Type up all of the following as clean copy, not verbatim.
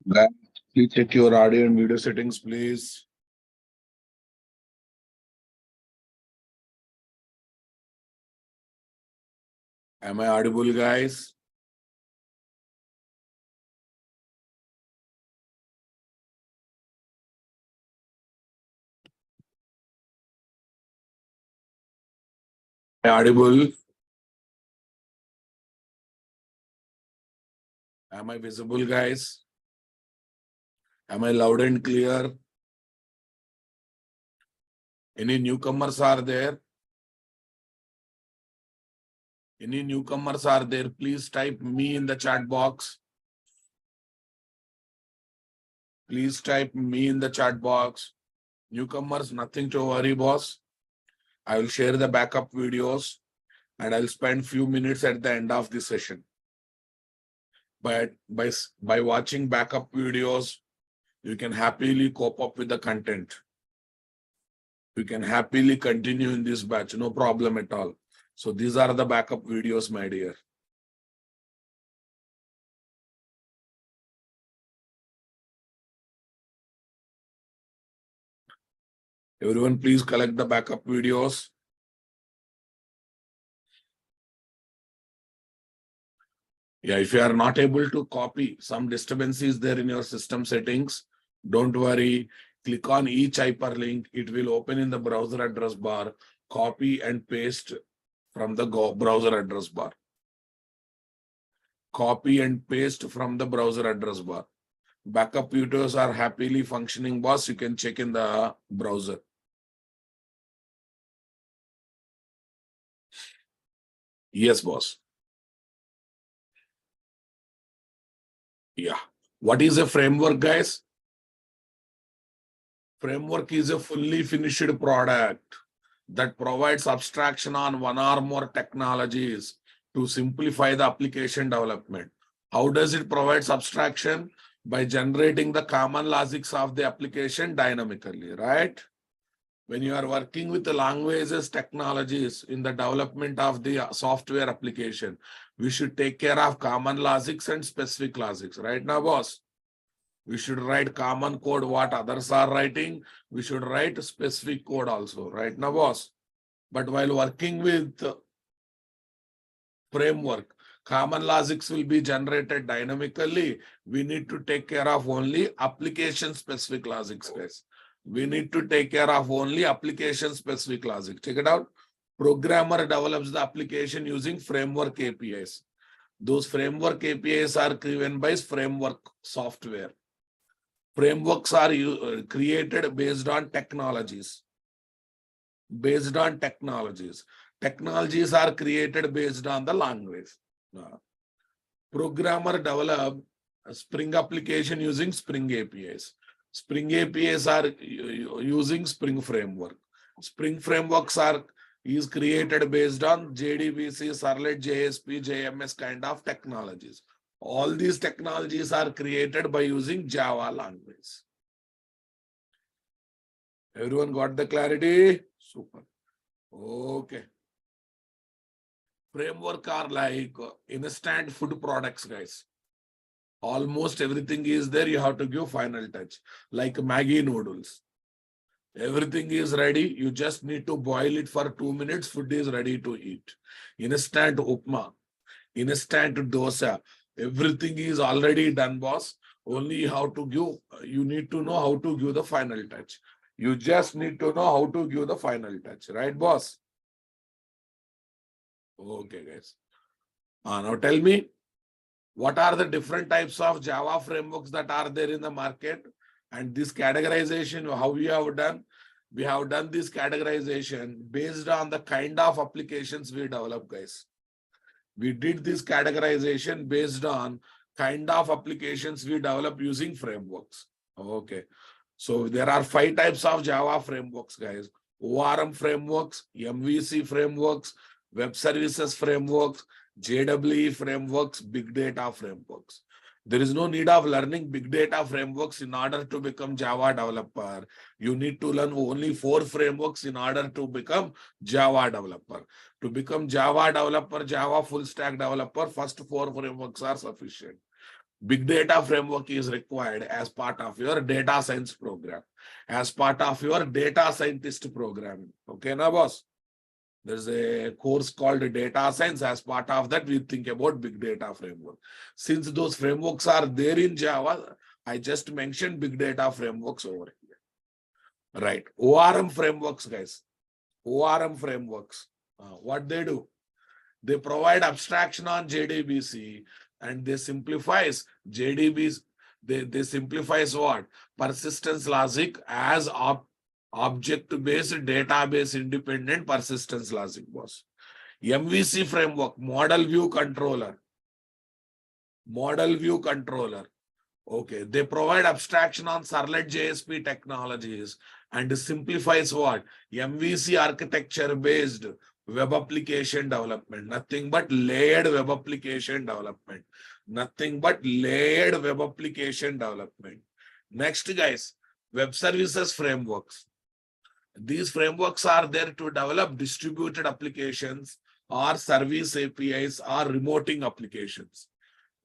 Guys, please check your audio and video settings, please. Am I audible, guys? Am I audible? Am I visible, guys? Am I loud and clear? Any newcomers are there? Any newcomers are there? Please type me in the chat box. Please type me in the chat box. Newcomers, nothing to worry, boss. I will share the backup videos and I'll spend few minutes at the end of the session. But by watching backup videos, you can happily cope up with the content. You can happily continue in this batch, no problem at all. So these are the backup videos, my dear. Everyone, please collect the backup videos. Yeah, if you are not able to copy, some disturbance is there in your system settings, don't worry. Click on each hyperlink. It will open in the browser address bar. Copy and paste from the browser address bar. Copy and paste from the browser address bar. Backup videos are happily functioning, boss. You can check in the browser. Yes, boss. Yeah. What is a framework, guys? Framework is a fully finished product that provides abstraction on one or more technologies to simplify the application development. How does it provide abstraction? By generating the common logics of the application dynamically, right? When you are working with the languages, technologies in the development of the software application, we should take care of common logics and specific logics, right now, boss? We should write common code what others are writing. We should write specific code also, right now, boss? But while working with framework, common logics will be generated dynamically. We need to take care of only application specific logics, guys. We need to take care of only application specific logic. Check it out. Programmer develops the application using framework APIs. Those framework APIs are given by framework software. Frameworks are created based on technologies. Based on technologies. Technologies are created based on the language. Programmer develop a Spring application using Spring APIs. Spring APIs are using Spring framework. Spring frameworks is created based on JDBC, Servlet, JSP, JMS kind of technologies. All these technologies are created by using Java language. Everyone got the clarity? Super. Okay. Framework are like instant food products, guys. Almost everything is there. You have to give final touch. Like Maggi noodles. Everything is ready. You just need to boil it for 2 minutes. Food is ready to eat. Instant upma. Instant dosa. Everything is already done, boss. Only how to give. You need to know how to give the final touch. You just need to know how to give the final touch. Right, boss? Okay, guys. Now tell me, what are the different types of Java frameworks that are there in the market? And this categorization, how we have done? We have done this categorization based on the kind of applications we develop, guys. We did this categorization based on kind of applications we develop using frameworks. Okay. So there are 5 types of Java frameworks, guys. ORM frameworks, MVC frameworks, web services frameworks, JWE frameworks, big data frameworks. There is no need of learning big data frameworks in order to become Java developer. You need to learn only 4 frameworks in order to become Java developer. To become Java developer, Java full stack developer, first 4 frameworks are sufficient. Big data framework is required as part of your data science program, as part of your data scientist program. Okay, now boss. There's a course called data science. As part of that, we think about big data framework. Since those frameworks are there in Java, I just mentioned big data frameworks over here. Right. ORM frameworks, guys. ORM frameworks. What they do? They provide abstraction on JDBC and they simplifies JDBs. They simplifies what? Persistence logic as object-based database independent persistence logic, boss. MVC framework, model view controller. Model view controller. Okay, they provide abstraction on Servlet JSP technologies and simplifies what? MVC architecture based web application development. Nothing but layered web application development. Nothing but layered web application development. Next, guys, web services frameworks. These frameworks are there to develop distributed applications or service APIs or remoting applications.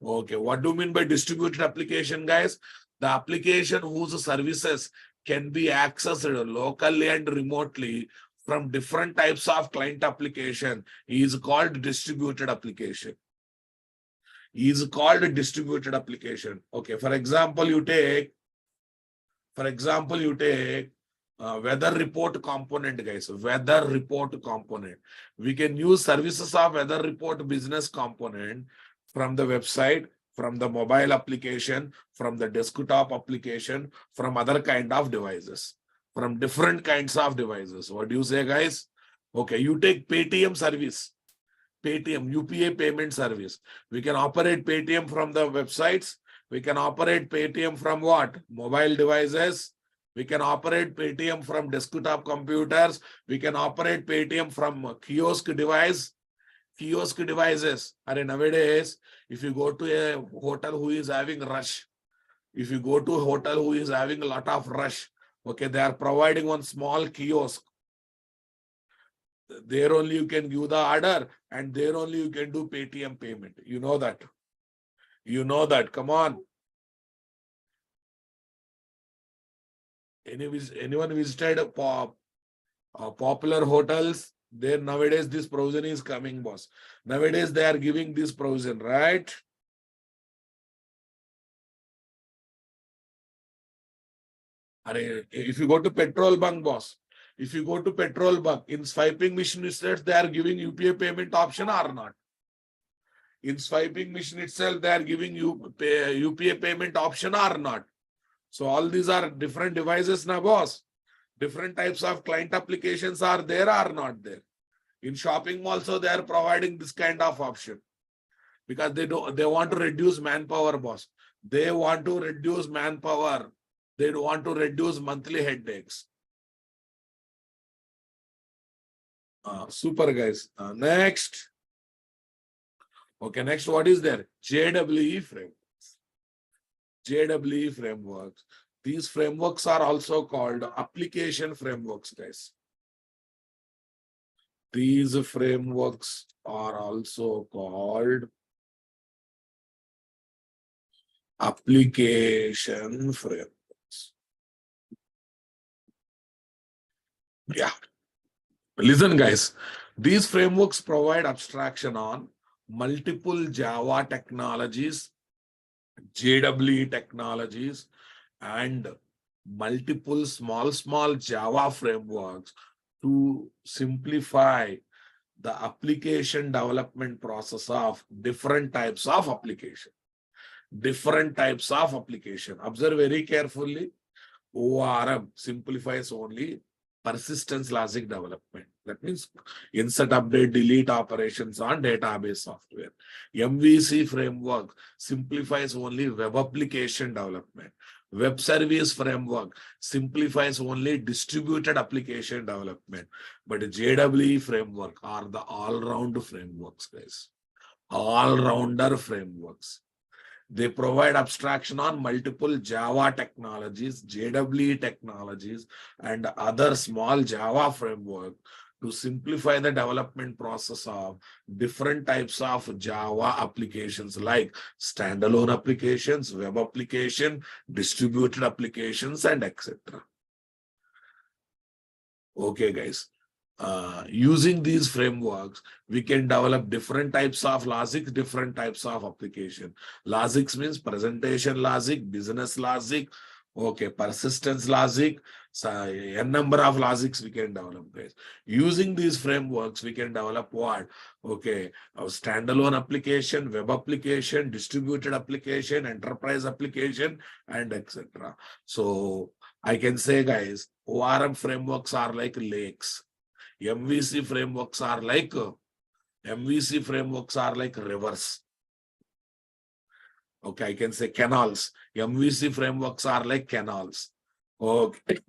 Okay, what do you mean by distributed application, guys? The application whose services can be accessed locally and remotely from different types of client application is called distributed application. Is called distributed application. Okay, for example, you take weather report component, guys. Weather report component. We can use services of weather report business component from the website, from the mobile application, from the desktop application, from other kind of devices, from different kinds of devices. What do you say, guys? Okay, you take Paytm service, Paytm, UPI payment service. We can operate Paytm from the websites. We can operate Paytm from what? Mobile devices. We can operate Paytm from desktop computers. We can operate Paytm from kiosk devices. And nowadays, if you go to a hotel who is having rush, if you go to a hotel who is having a lot of rush, okay, they are providing one small kiosk. There only you can give the order and there only you can do Paytm payment. You know that. You know that. Come on. Anyone visited popular hotels? There nowadays this provision is coming, boss. Nowadays they are giving this provision, right? If you go to petrol bunk, boss, if you go to petrol bunk, in swiping machine itself, they are giving UPI payment option or not? In swiping machine itself, they are giving you UPI payment option or not? So all these are different devices now, boss. Different types of client applications are there or not there. In shopping also, they are providing this kind of option because they want to reduce manpower, boss. They want to reduce manpower. They want to reduce monthly headaches. Super, guys. Next. Okay, next, what is there? JWE frameworks. JWE frameworks. These frameworks are also called application frameworks, guys. These frameworks are also called application frameworks. Yeah. Listen, guys. These frameworks provide abstraction on multiple Java technologies, JWE technologies, and multiple small Java frameworks to simplify the application development process of different types of application. Different types of application. Observe very carefully. ORM simplifies only persistence logic development. That means insert, update, delete operations on database software. MVC framework simplifies only web application development. Web service framework simplifies only distributed application development. But JWE framework are the all-round frameworks, guys. All-rounder frameworks. They provide abstraction on multiple Java technologies, JWE technologies, and other small Java framework to simplify the development process of different types of Java applications like standalone applications, web application, distributed applications, and etc. Okay, guys. Using these frameworks, we can develop different types of logic, different types of application. Logics means presentation logic, business logic, okay, persistence logic. So n number of logics we can develop, guys. Using these frameworks, we can develop what? Okay, a standalone application, web application, distributed application, enterprise application, and etc. So I can say, guys, ORM frameworks are like lakes. MVC frameworks are like rivers. Okay, I can say canals. MVC frameworks are like canals. Okay.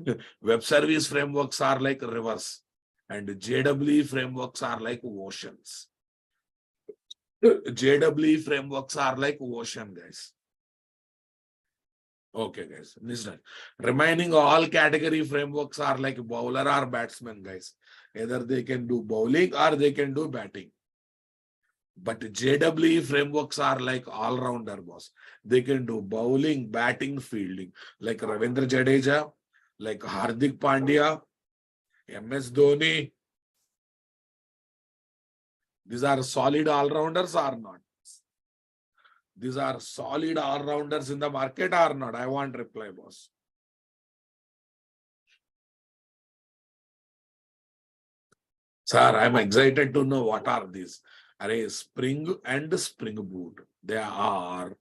Web service frameworks are like rivers. And JWE frameworks are like oceans. JWE frameworks are like ocean, guys. Okay, guys. Listen. Remaining all category frameworks are like bowler or batsman, guys. Either they can do bowling or they can do batting. But JWE frameworks are like all-rounder, boss. They can do bowling, batting, fielding. Like Ravindra Jadeja, like Hardik Pandya, MS Dhoni. These are solid all-rounders or not? These are solid all-rounders in the market or not? I want reply, boss. Sir, I'm excited to know what are these. Array Spring and Spring Boot. They are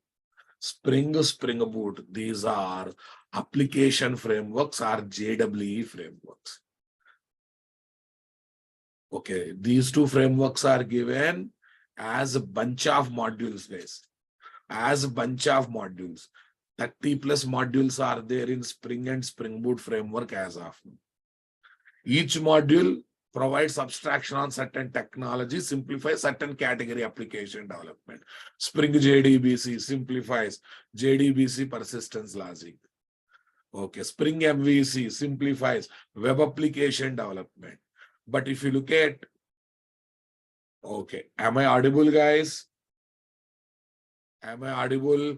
Spring Boot. These are application frameworks or JWE frameworks. Okay, these two frameworks are given as a bunch of modules, guys. As a bunch of modules. 30 plus modules are there in Spring and Spring Boot framework as of now. Each module provides abstraction on certain technology, simplifies certain category application development. Spring JDBC simplifies JDBC persistence logic. Okay, Spring MVC simplifies web application development. But if you look at, okay, am I audible, guys? Am I audible?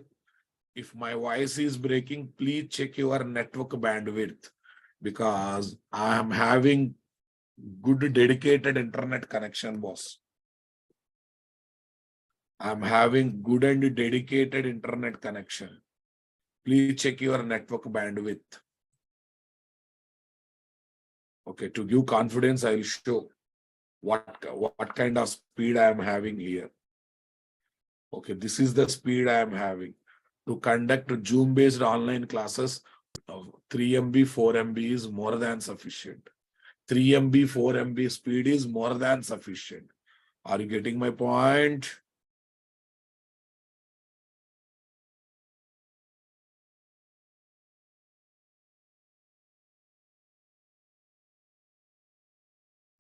If my voice is breaking, please check your network bandwidth because I am having good dedicated internet connection, boss. I'm having good and dedicated internet connection. Please check your network bandwidth. Okay, to give confidence, I will show what kind of speed I am having here. Okay, this is the speed I am having. To conduct Zoom-based online classes, 3 MB, 4 MB is more than sufficient. 3 MB, 4 MB speed is more than sufficient. Are you getting my point?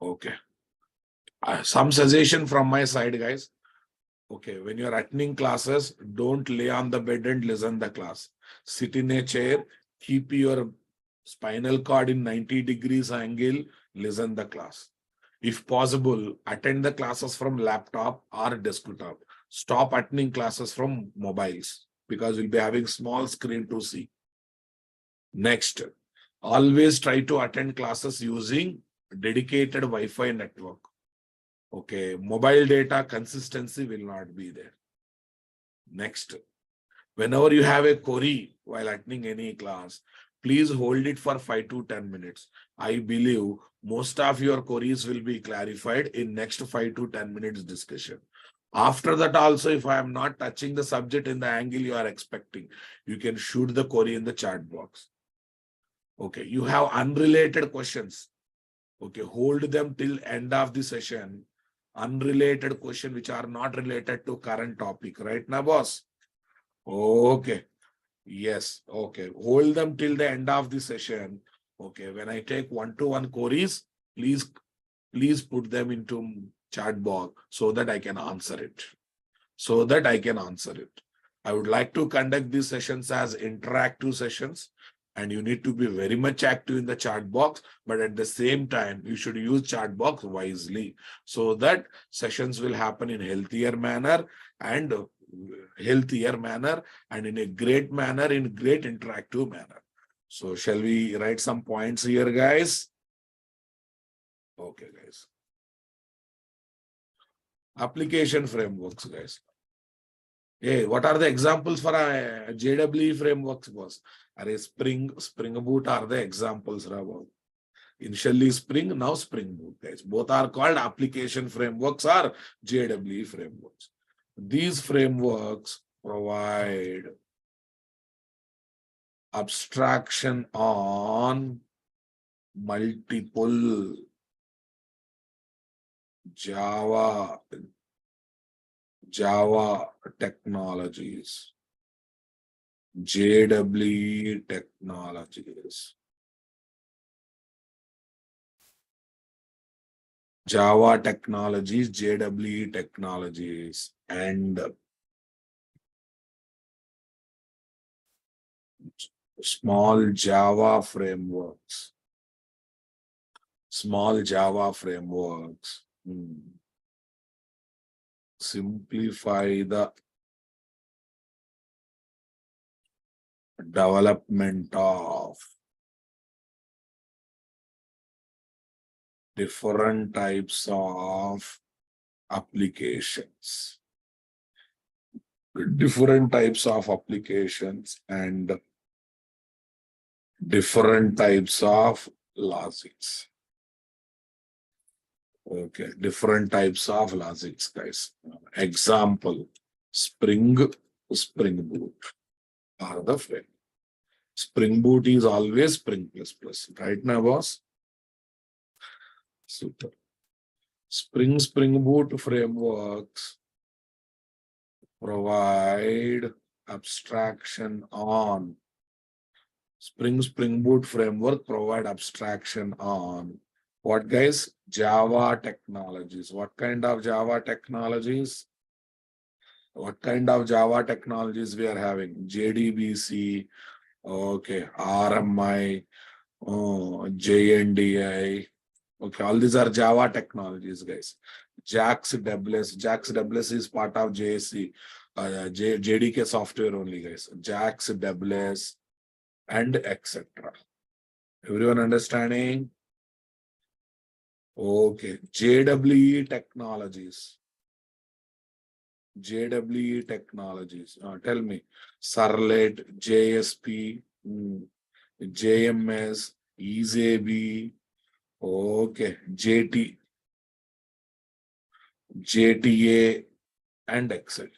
Okay. Some suggestion from my side, guys. Okay, when you're attending classes, don't lay on the bed and listen the class. Sit in a chair, keep your spinal cord in 90 degrees angle, listen the class. If possible, attend the classes from laptop or desktop. Stop attending classes from mobiles because you'll be having small screen to see. Next, always try to attend classes using dedicated Wi-Fi network. Okay, mobile data consistency will not be there. Next, whenever you have a query while attending any class, please hold it for 5 to 10 minutes. I believe most of your queries will be clarified in next 5 to 10 minutes discussion. After that also, if I am not touching the subject in the angle you are expecting, you can shoot the query in the chat box. Okay, you have unrelated questions. Okay, hold them till end of the session. Unrelated question which are not related to current topic, right now, boss? Okay. Yes. Okay. Hold them till the end of the session. Okay. When I take one-to-one queries, please put them into chat box so that I can answer it. I would like to conduct these sessions as interactive sessions. And you need to be very much active in the chat box, but at the same time, you should use chat box wisely so that sessions will happen in healthier manner and in a great manner, in great interactive manner. So shall we write some points here, guys? Okay, guys. Application frameworks, guys. Hey, what are the examples for a JWE frameworks, boss? Are Spring Boot are the examples, Rabo. Initially Spring, now Spring Boot, guys. Both are called application frameworks or JWE frameworks. These frameworks provide abstraction on multiple Java technologies, JWE technologies, Java technologies, JWE technologies, and small Java frameworks. Simplify the development of different types of applications. And different types of logics. Okay, different types of logics, guys. Example, Spring Boot are the frame. Spring Boot is always Spring++, right now, boss? Super. Spring Boot frameworks provide abstraction on Spring Boot framework provide abstraction on what, guys? Java technologies. What kind of Java technologies? What kind of Java technologies we are having? JDBC, okay, RMI, JNDI. Okay, all these are Java technologies, guys. JAX-WS is part of JSC, JDK software only, guys. JAX-WS and etc. Everyone understanding? Okay, JWE technologies. Tell me, Servlet, JSP, JMS, EasyB, okay, JTA, and etc.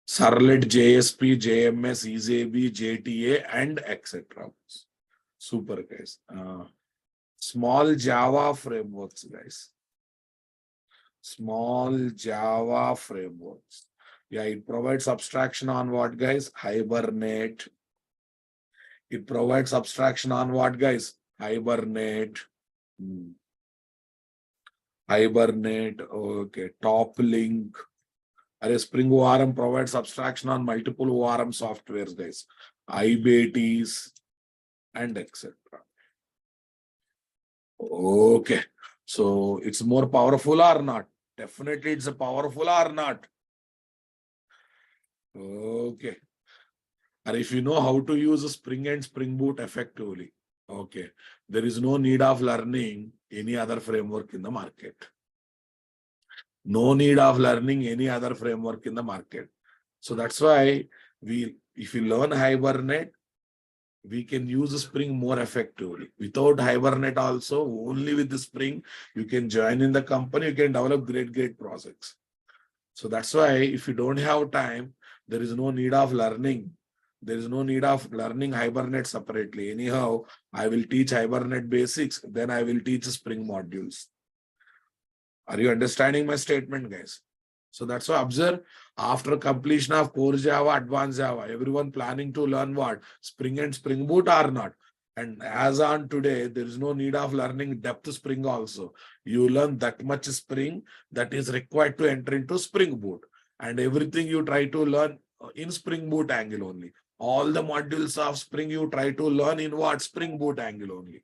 Servlet, JSP, JMS, EasyB, JTA, and etc. Super, guys. Small Java frameworks, guys. Small Java frameworks. Yeah, it provides abstraction on what, guys? Hibernate. It provides abstraction on what, guys? Hibernate. Hibernate. Okay. Top link. Spring ORM provides abstraction on multiple ORM softwares, guys. IBTs and etc. Okay. So it's more powerful or not? Definitely it's a powerful or not? Okay. And if you know how to use Spring and Spring Boot effectively, okay, there is no need of learning any other framework in the market. No need of learning any other framework in the market. So that's why if you learn Hibernate, we can use Spring more effectively. Without Hibernate also, only with the Spring, you can join in the company, you can develop great projects. So that's why if you don't have time, there is no need of learning. There is no need of learning Hibernate separately. Anyhow, I will teach Hibernate basics, then I will teach Spring modules. Are you understanding my statement, guys? So that's why observe, after completion of core Java, advanced Java, everyone planning to learn what? Spring and Spring Boot or not? And as on today, there is no need of learning depth Spring also. You learn that much Spring that is required to enter into Spring Boot. And everything you try to learn in Spring Boot angle only. All the modules of Spring you try to learn in what? Spring Boot angle only.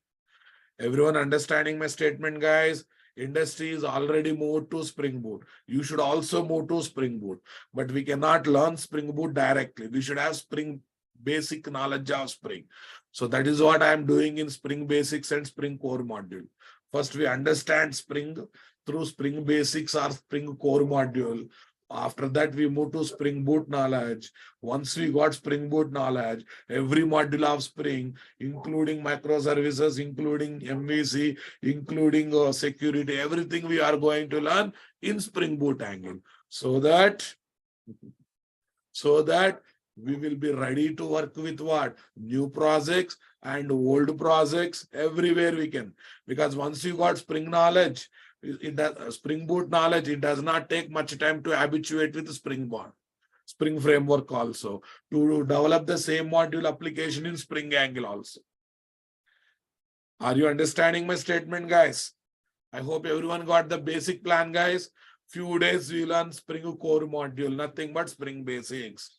Everyone understanding my statement, guys? Industry is already moved to Spring Boot. You should also move to Spring Boot. But we cannot learn Spring Boot directly. We should have Spring basic knowledge of Spring. So that is what I am doing in Spring Basics and Spring Core module. First, we understand Spring through Spring Basics or Spring Core module. After that, we move to Spring Boot knowledge. Once we got Spring Boot knowledge, every module of Spring, including microservices, including MVC, including security, everything we are going to learn in Spring Boot angle. So that we will be ready to work with what? New projects and old projects everywhere we can. Because once you got Spring knowledge, it does, Spring Boot knowledge, it does not take much time to habituate with Spring Boot. Spring framework also, to develop the same module application in Spring Angle also. Are you understanding my statement, guys? I hope everyone got the basic plan, guys. Few days we learn Spring Core module, nothing but Spring Basics.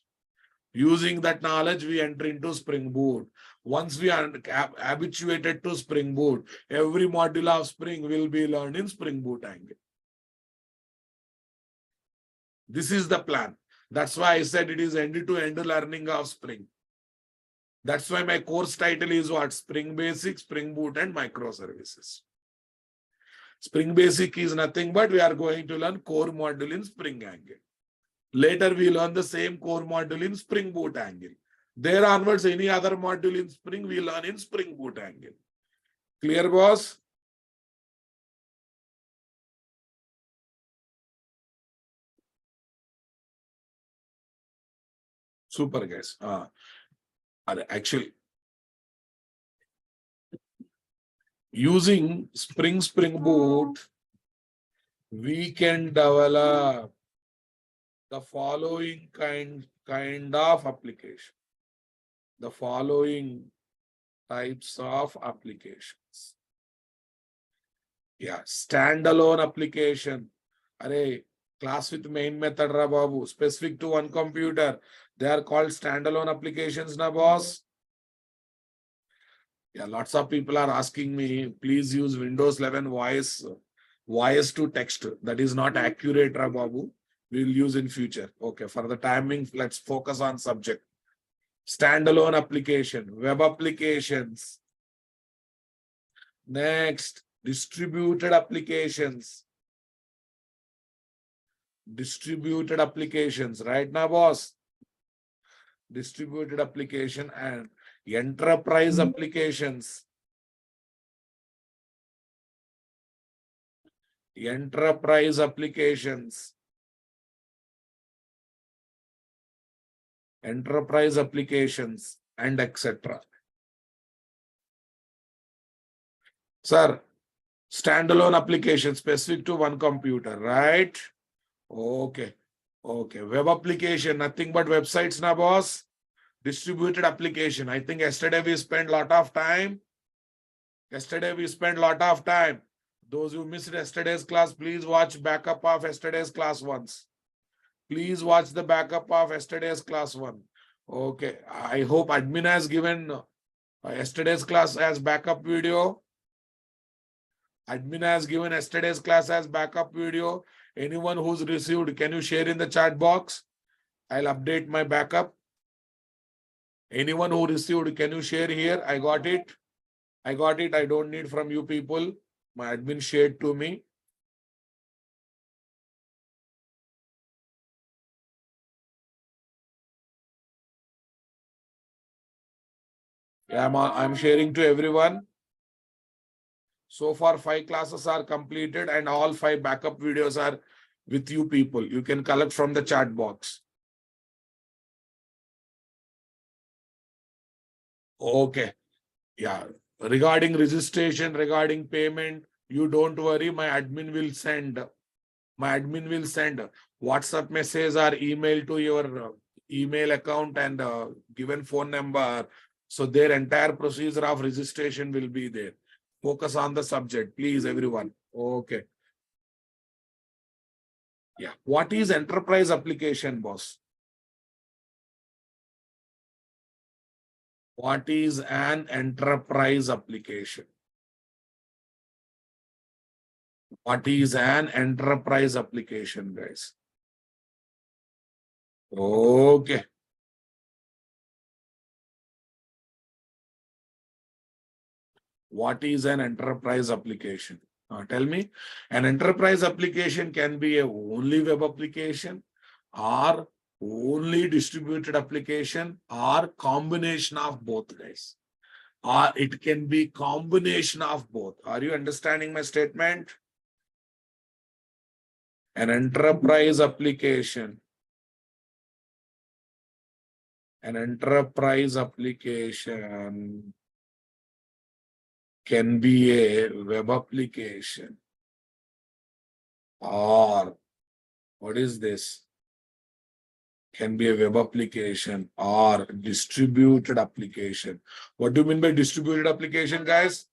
Using that knowledge, we enter into Spring Boot. Once we are habituated to Spring Boot, every module of Spring will be learned in Spring Boot angle. This is the plan. That's why I said it is end-to-end learning of Spring. That's why my course title is what? Spring Basic, Spring Boot, and Microservices. Spring Basic is nothing but we are going to learn core module in Spring Angle. Later, we learn the same core module in Spring Boot angle. There onwards, any other module in Spring, we learn in Spring Boot angle. Clear, boss? Super, guys. Actually, using Spring Boot, we can develop the following kind of application. The following types of applications. Yeah, standalone application. Array, class with main method, ra babu, specific to one computer. They are called standalone applications, na boss. Yeah, lots of people are asking me, please use Windows 11 voice to text. That is not accurate, ra babu. We will use in future. Okay, for the timing, let's focus on subject. Standalone application, web applications. Next, distributed applications. Distributed applications, right now, boss? Distributed application and enterprise applications. Enterprise applications. Enterprise applications and etc. Sir, standalone application specific to one computer, right? Okay. Okay. Web application, nothing but websites, na boss. Distributed application. I think yesterday we spent a lot of time. Those who missed yesterday's class, please watch backup of yesterday's class once. Please watch the backup of yesterday's class one. Okay. I hope admin has given yesterday's class as backup video. Admin has given yesterday's class as backup video. Anyone who's received, can you share in the chat box? I'll update my backup. Anyone who received, can you share here? I got it. I don't need from you people. My admin shared to me. Yeah, I'm sharing to everyone. So far, 5 classes are completed and all 5 backup videos are with you people. You can collect from the chat box. Okay. Yeah. Regarding registration, regarding payment, you don't worry. My admin will send WhatsApp message or email to your email account and given phone number. So their entire procedure of registration will be there. Focus on the subject, please, everyone. Okay. Yeah. What is enterprise application, boss? What is an enterprise application? What is an enterprise application, guys? Okay. What is an enterprise application? Tell me. An enterprise application can be a only web application or only distributed application or combination of both, guys. Or it can be combination of both. Are you understanding my statement? An enterprise application. An enterprise application can be a web application or what is this? Can be a web application or distributed application. What do you mean by distributed application, guys?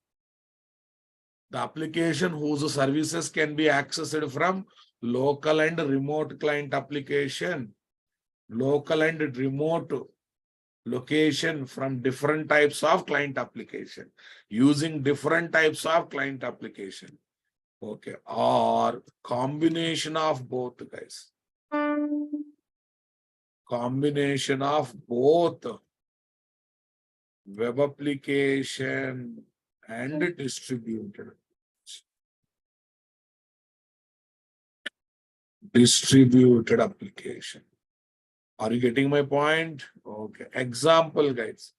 The application whose services can be accessed from local and remote client application, local and remote location from different types of client application, using different types of client application. Okay, or combination of both, guys. Combination of both web application and distributed application. Are you getting my point? Okay. Example, guys.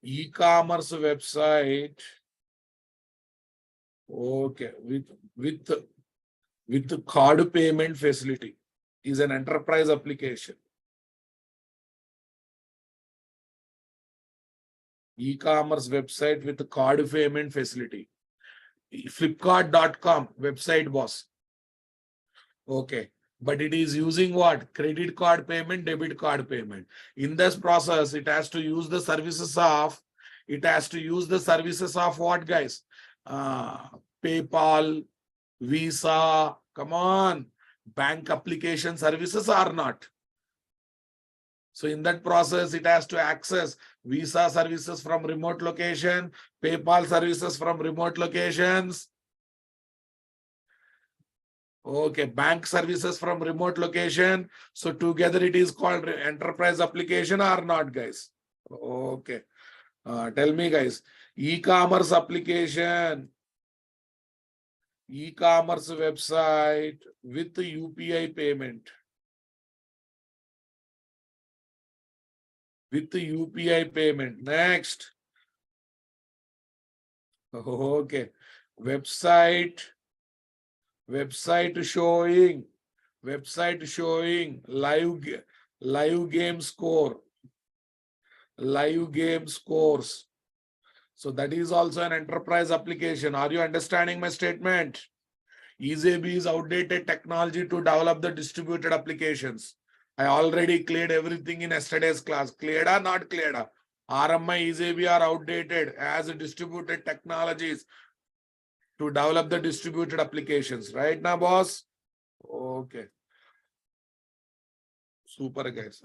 E-commerce website. Okay. With card payment facility is an enterprise application. E-commerce website with card payment facility. Flipkart.com website, boss. Okay. But it is using what? Credit card payment, debit card payment. In this process, it has to use the services of what, guys? PayPal, Visa, come on. Bank application services are not. So in that process, it has to access Visa services from remote location, PayPal services from remote locations. Okay, bank services from remote location. So together it is called enterprise application or not, guys? Okay. Tell me, guys. E-commerce application. E-commerce website with UPI payment. With UPI payment. Next. Okay. Website showing live game score. Live game scores. So that is also an enterprise application. Are you understanding my statement? EasyB is outdated technology to develop the distributed applications. I already cleared everything in yesterday's class. Cleared or not cleared? RMI, EasyB are outdated as distributed technologies to develop the distributed applications. Right now, boss? Okay. Super, guys.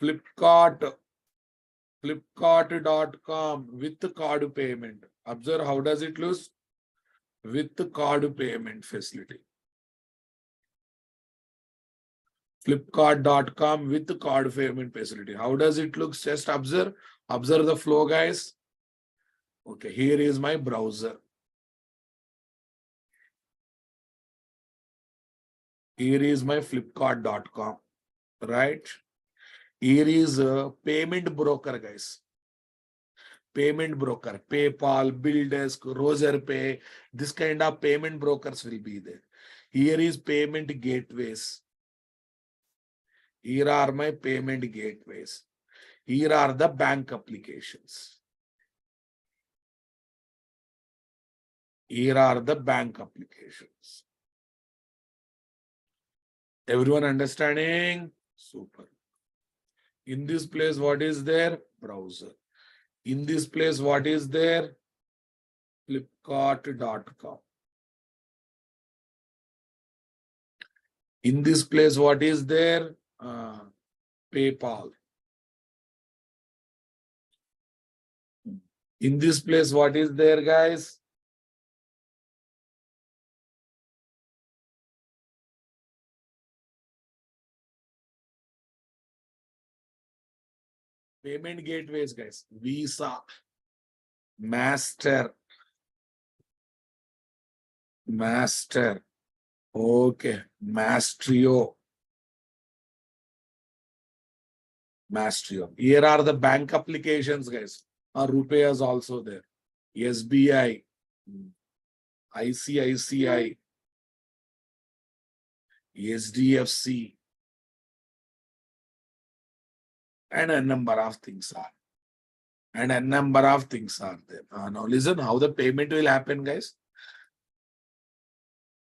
Flipkart.com with card payment. Observe how does it look? With the card payment facility. Flipkart.com with the card payment facility. How does it look? Just observe. Observe the flow, guys. Okay, here is my browser. Here is my Flipkart.com. Right? Here is a payment broker, guys. Payment broker, PayPal, BillDesk, RoserPay, this kind of payment brokers will be there. Here is payment gateways. Here are my payment gateways. Here are the bank applications. Here are the bank applications. Everyone understanding? Super. In this place, what is there? Browser. In this place, what is there? Flipkart.com. In this place, what is there? PayPal. In this place, what is there, guys? Payment gateways, guys. Visa, Master, okay, Mastrio. Here are the bank applications, guys. RuPay is also there. SBI, ICICI, SDFC, and a number of things are. There. Now listen how the payment will happen, guys.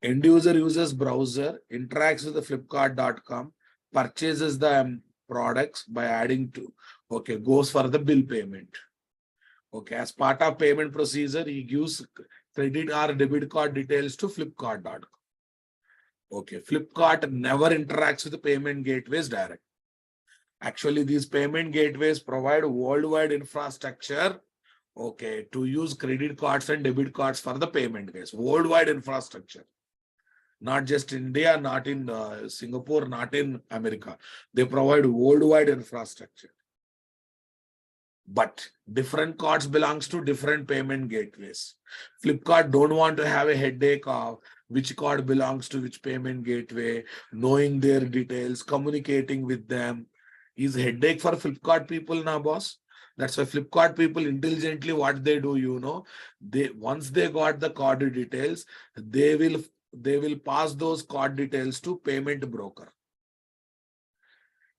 End user uses browser, interacts with the flipkart.com, purchases the products by adding to, okay, goes for the bill payment. Okay, as part of payment procedure, he gives credit or debit card details to flipkart.com. Okay, Flipkart never interacts with the payment gateways direct. Actually, these payment gateways provide worldwide infrastructure, okay, to use credit cards and debit cards for the payment, guys. Worldwide infrastructure. Not just India, not in Singapore, not in America. They provide worldwide infrastructure. But different cards belongs to different payment gateways. Flipkart don't want to have a headache of which card belongs to which payment gateway, knowing their details, communicating with them. Is headache for Flipkart people now, boss? That's why Flipkart people intelligently what they do, you know, they once they got the card details, they will pass those card details to payment broker.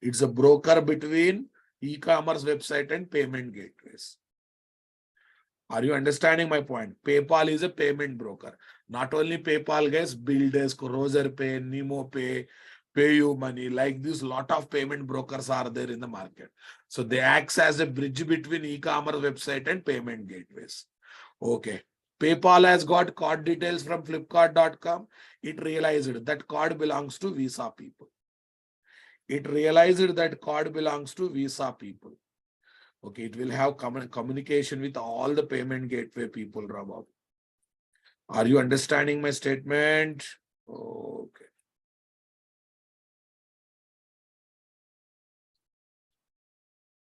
It's a broker between e-commerce website and payment gateways. Are you understanding my point? PayPal is a payment broker. Not only PayPal, guys, BillDesk, RoserPay, NemoPay, PayUmoney, like this, lot of payment brokers are there in the market. So they act as a bridge between e-commerce website and payment gateways. Okay. PayPal has got card details from Flipkart.com. It realized that card belongs to Visa people. It realized that card belongs to Visa people. Okay, it will have communication with all the payment gateway people, Rabab. Are you understanding my statement? Okay.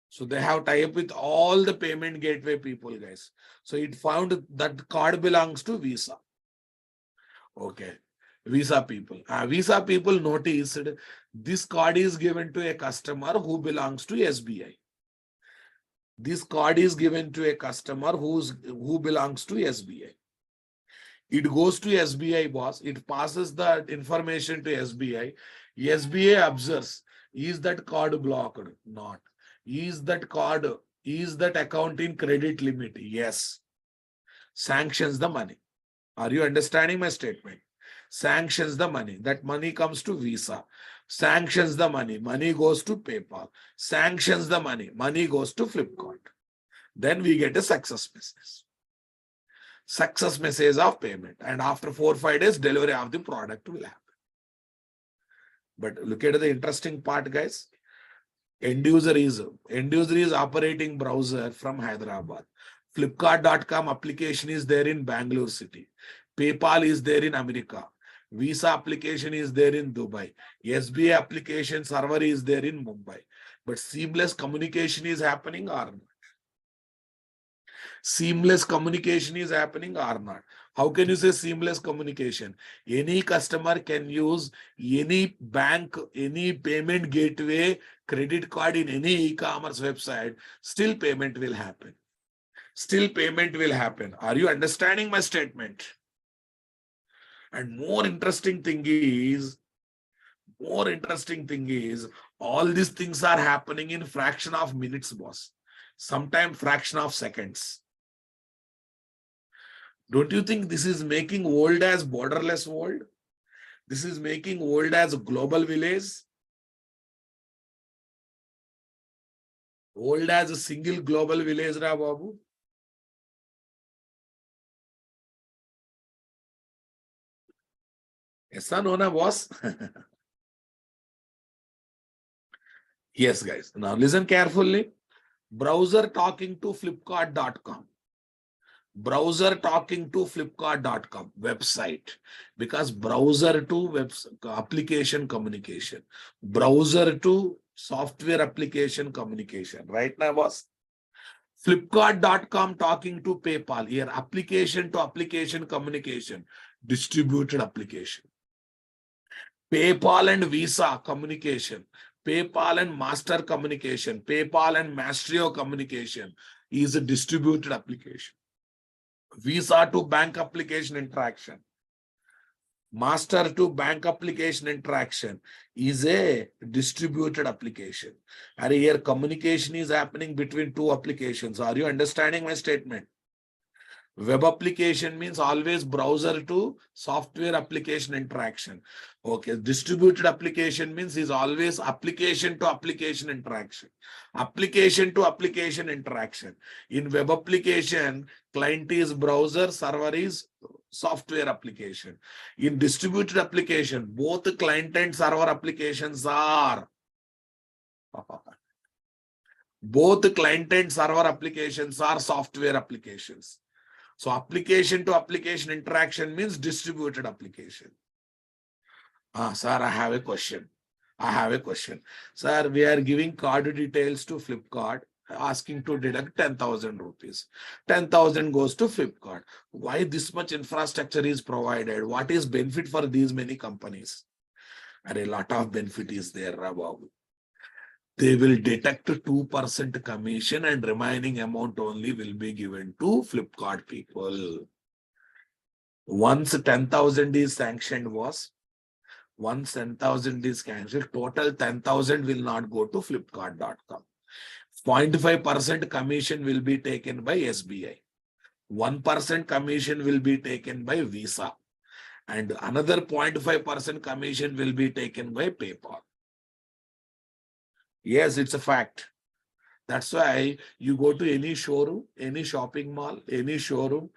So they have tie-up with all the payment gateway people, guys. So it found that card belongs to Visa. Okay. Visa people. Visa people noticed this card is given to a customer who belongs to SBI. This card is given to a customer who belongs to SBI. It goes to SBI, boss. It passes that information to SBI. SBI observes, is that card blocked? Not. Is that account in credit limit? Yes. Sanctions the money. Are you understanding my statement? Sanctions the money. That money comes to Visa. Sanctions the money. Money goes to PayPal. Sanctions the money. Money goes to Flipkart. Then we get a success message. Success message of payment. And after 4 or 5 days, delivery of the product will happen. But look at the interesting part, guys. End user is operating browser from Hyderabad. Flipkart.com application is there in Bangalore city. PayPal is there in America. Visa application is there in Dubai. SBI application server is there in Mumbai. But seamless communication is happening or not? Seamless communication is happening or not? How can you say seamless communication? Any customer can use any bank, any payment gateway, credit card in any e-commerce website. Still payment will happen. Still payment will happen. Are you understanding my statement? And more interesting thing is, all these things are happening in fraction of minutes, boss. Sometimes fraction of seconds. Don't you think this is making world as borderless world? This is making world as a global village. World as a single global village, Ra Babu. Yes or no, na, boss? Yes, guys. Now listen carefully. Browser talking to Flipkart.com. Browser talking to Flipkart.com website, because browser to web application communication, browser to software application communication. Right now, boss. Flipkart.com talking to PayPal. Here, application to application communication, distributed application. PayPal and Visa communication, PayPal and Master communication, PayPal and Mastrio communication is a distributed application. Visa to bank application interaction, Master to bank application interaction is a distributed application. And here communication is happening between two applications. Are you understanding my statement? Web application means always browser to software application interaction. Okay, distributed application means is always application to application interaction. Application to application interaction. In web application, client is browser, server is software application. In distributed application, both client and server applications are both client and server applications are software applications. So application to application interaction means distributed application. Sir, I have a question. Sir, we are giving card details to Flipkart, asking to deduct 10,000 rupees. 10,000 goes to Flipkart. Why this much infrastructure is provided? What is benefit for these many companies? And a lot of benefit is there, Rababu. They will deduct 2% commission and remaining amount only will be given to Flipkart people. Once 10,000 is sanctioned, once 10,000 is cancelled, total 10,000 will not go to Flipkart.com. 0.5% commission will be taken by SBI. 1% commission will be taken by Visa. And another 0.5% commission will be taken by PayPal. Yes, it's a fact. That's why you go to any showroom, any shopping mall, any showroom,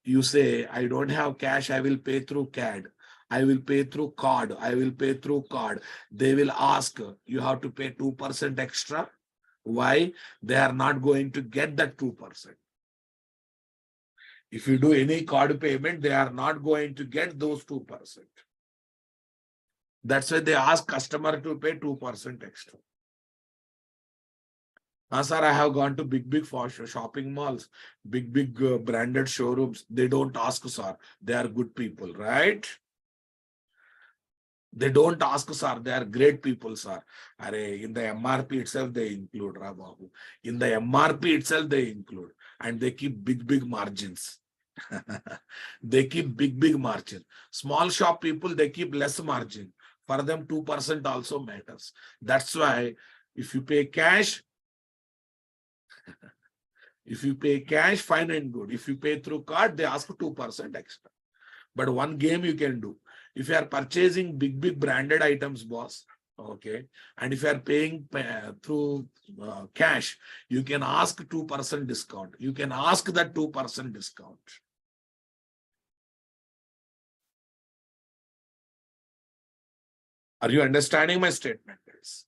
you say, I don't have cash, I will pay through CAD. I will pay through card. I will pay through card. They will ask, you have to pay 2% extra. Why? They are not going to get that 2%. If you do any card payment, they are not going to get those 2%. That's why they ask customer to pay 2% extra. Sir, I have gone to big shopping malls, big branded showrooms. They don't ask, sir. They are good people, right? They don't ask, sir. They are great people, sir. In the MRP itself, they include, Rababu. In the MRP itself, they include. And they keep big margins. They keep big margin. Small shop people, they keep less margin. For them, 2% also matters. That's why if you pay cash, fine and good. If you pay through card, they ask 2% extra. But one game you can do. If you are purchasing big branded items, boss, okay, and if you are paying through cash, you can ask 2% discount. You can ask that 2% discount. Are you understanding my statement, guys?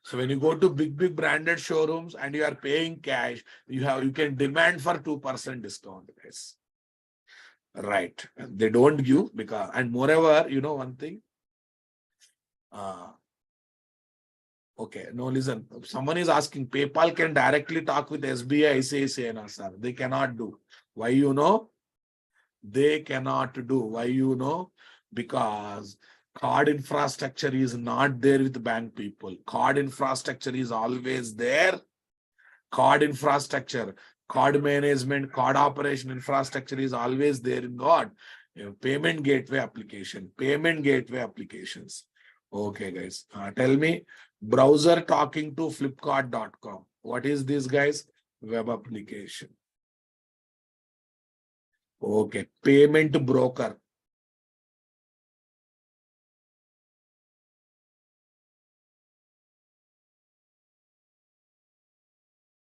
So when you go to big branded showrooms and you are paying cash, you can demand for 2% discount, guys. Right. They don't give because, and moreover, you know one thing. Okay, no, listen. Someone is asking, PayPal can directly talk with SBI, ICICI, no, sir. They cannot do. Why you know? They cannot do. Why you know? Because card infrastructure is not there with bank people. Card infrastructure is always there. Card infrastructure, card management, card operation infrastructure is always there in God. Payment gateway application, payment gateway applications. Okay, guys. Tell me, browser talking to Flipkart.com. What is this, guys? Web application. Okay, payment broker.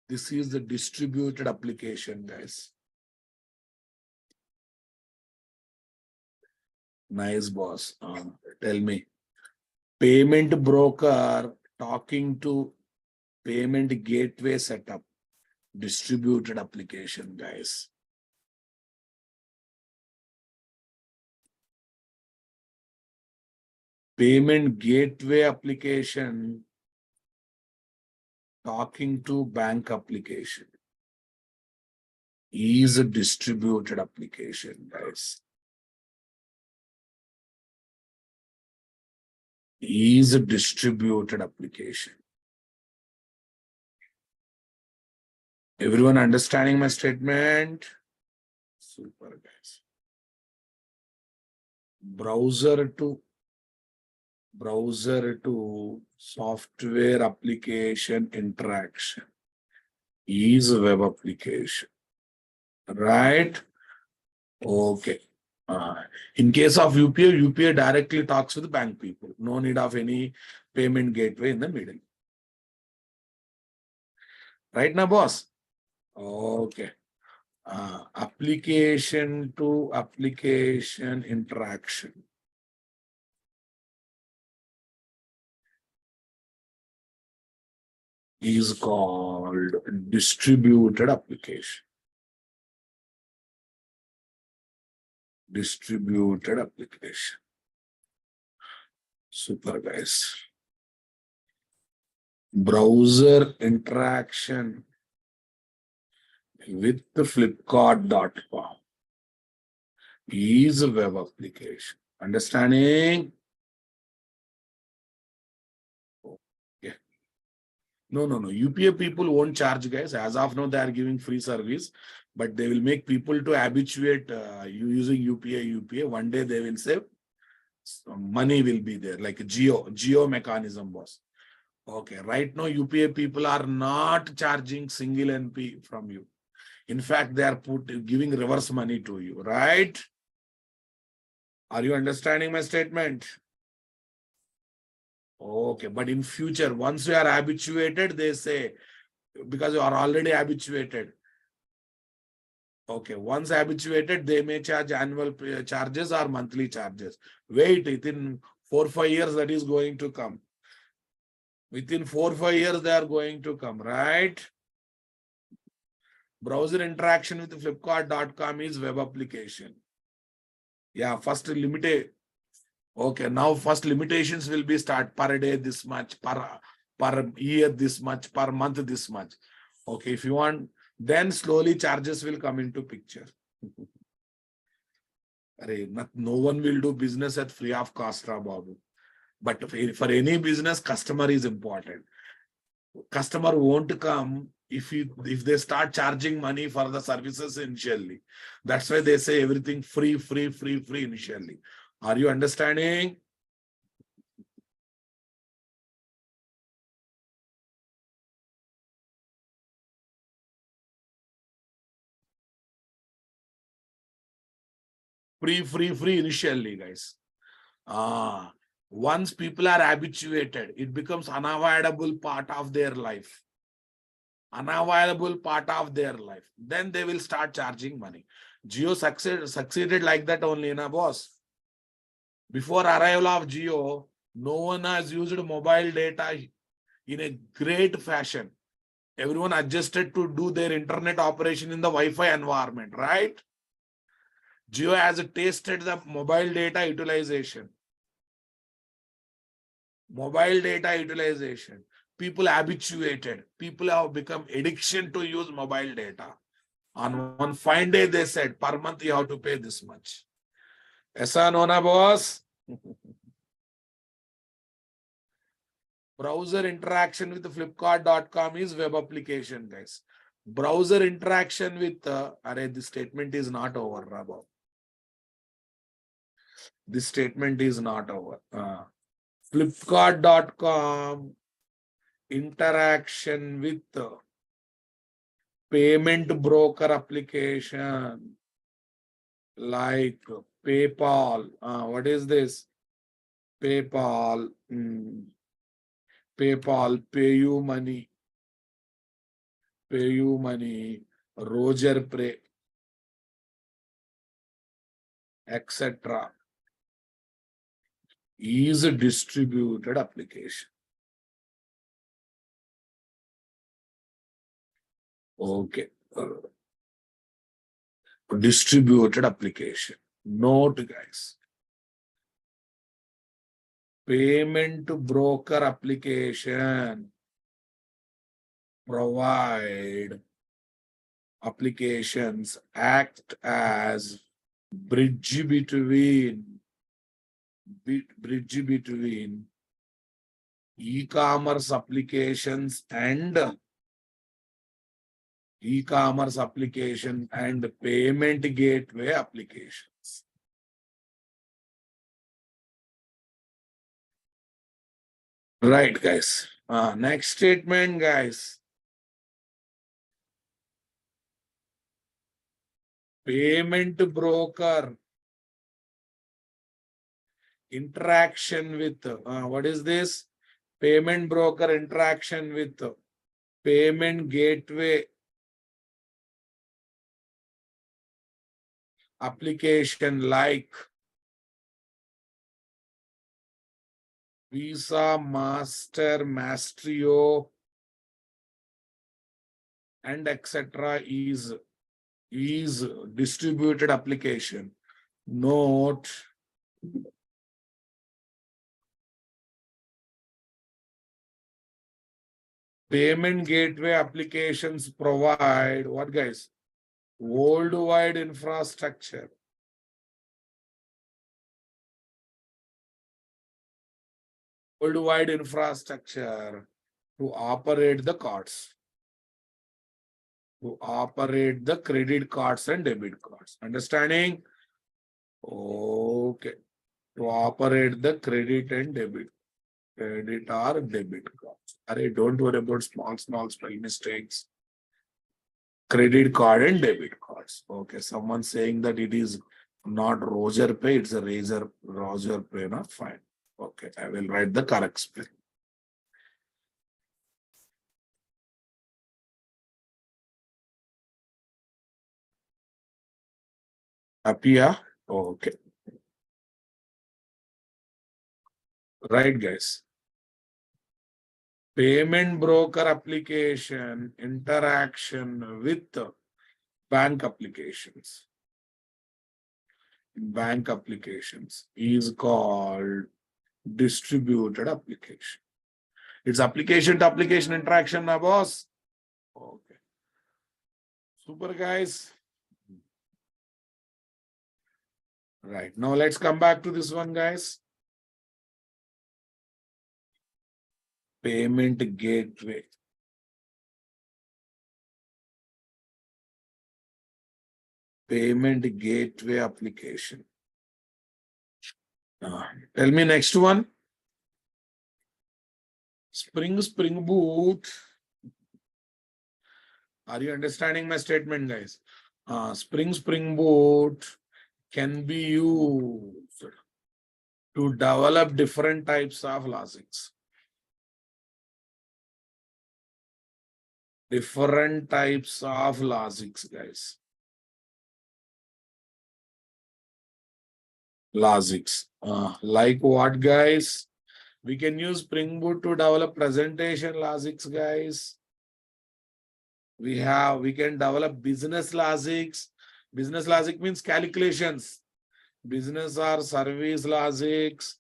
This is the distributed application, guys. Nice, boss. Tell me. Payment broker talking to payment gateway setup. Distributed application, guys. Payment gateway application talking to bank application is a distributed application, guys. Is a distributed application. Everyone understanding my statement? Super, guys. Browser to software application interaction is a web application, right? Okay. In case of UPI, UPI directly talks with the bank people. No need of any payment gateway in the middle. Right now, boss? Okay. Application to application interaction is called distributed application. Distributed application. Super, guys. Browser interaction with the Flipkart.com is a web application. Understanding? Okay. No. UPI people won't charge, guys. As of now, they are giving free service, but they will make people to habituate you using UPI. One day they will say money will be there, like a geo mechanism, boss. Okay. Right now, UPI people are not charging single NP from you. In fact, they are giving reverse money to you, right? Are you understanding my statement? Okay, but in future, once you are habituated, they say, because you are already habituated. Okay, once habituated, they may charge annual charges or monthly charges. Wait, within 4-5 years, that is going to come. Within 4-5 years, they are going to come, right? Browser interaction with Flipkart.com is web application. Yeah, first limited. Okay, now first limitations will be start per day this much, per year this much, per month this much. Okay, if you want, then slowly charges will come into picture. No one will do business at free of cost, Babu. But for any business, customer is important. Customer won't come if they start charging money for the services initially. That's why they say everything free initially. Are you understanding? Free initially, guys. Once people are habituated, it becomes unavoidable part of their life. Unavoidable part of their life. Then they will start charging money. Jio succeeded like that only, na boss. Before arrival of Jio, no one has used mobile data in a great fashion. Everyone adjusted to do their internet operation in the Wi-Fi environment, right? Jio has tasted the mobile data utilization. Mobile data utilization. People habituated. People have become addiction to use mobile data. On one fine day, they said, per month you have to pay this much. Aisa no na, boss? Browser interaction with Flipkart.com is web application, guys. Browser interaction with, this statement is not over, Rabo. This statement is not over. Flipkart.com interaction with payment broker application like PayPal. What is this? PayPal. PayPal, PayUmoney, Roger Pay, etc. is a distributed application. Okay. Distributed application. Note, guys. Payment broker application provide applications act as bridge between e-commerce applications and payment gateway applications. Right, guys. Next statement, guys. Payment broker interaction with what is this? Payment broker interaction with payment gateway application like Visa, Master, Mastrio, and etc. is distributed application. Note payment gateway applications provide what, guys? Worldwide infrastructure. Worldwide infrastructure to operate the cards. To operate the credit cards and debit cards. Understanding? Okay. To operate the credit and debit. Credit or debit cards. Array, don't worry about small spell mistakes. Credit card and debit cards. Okay, someone saying that it is not Roger Pay, it's a Roger Pay, not fine. Okay, I will write the correct spelling. Happy, yeah? Okay. Right, guys. Payment broker application interaction with bank applications. Bank applications is called distributed application. It's application to application interaction, na boss? Okay. Super, guys. Right. Now let's come back to this one, guys. Payment gateway. Payment gateway application. Tell me next one. Spring Boot. Are you understanding my statement, guys? Spring Boot can be used to develop different types of logics. Different types of logics, guys. Logics. Like what, guys? We can use Spring Boot to develop presentation logics, guys. We can develop business logics. Business logic means calculations. Business or service logics.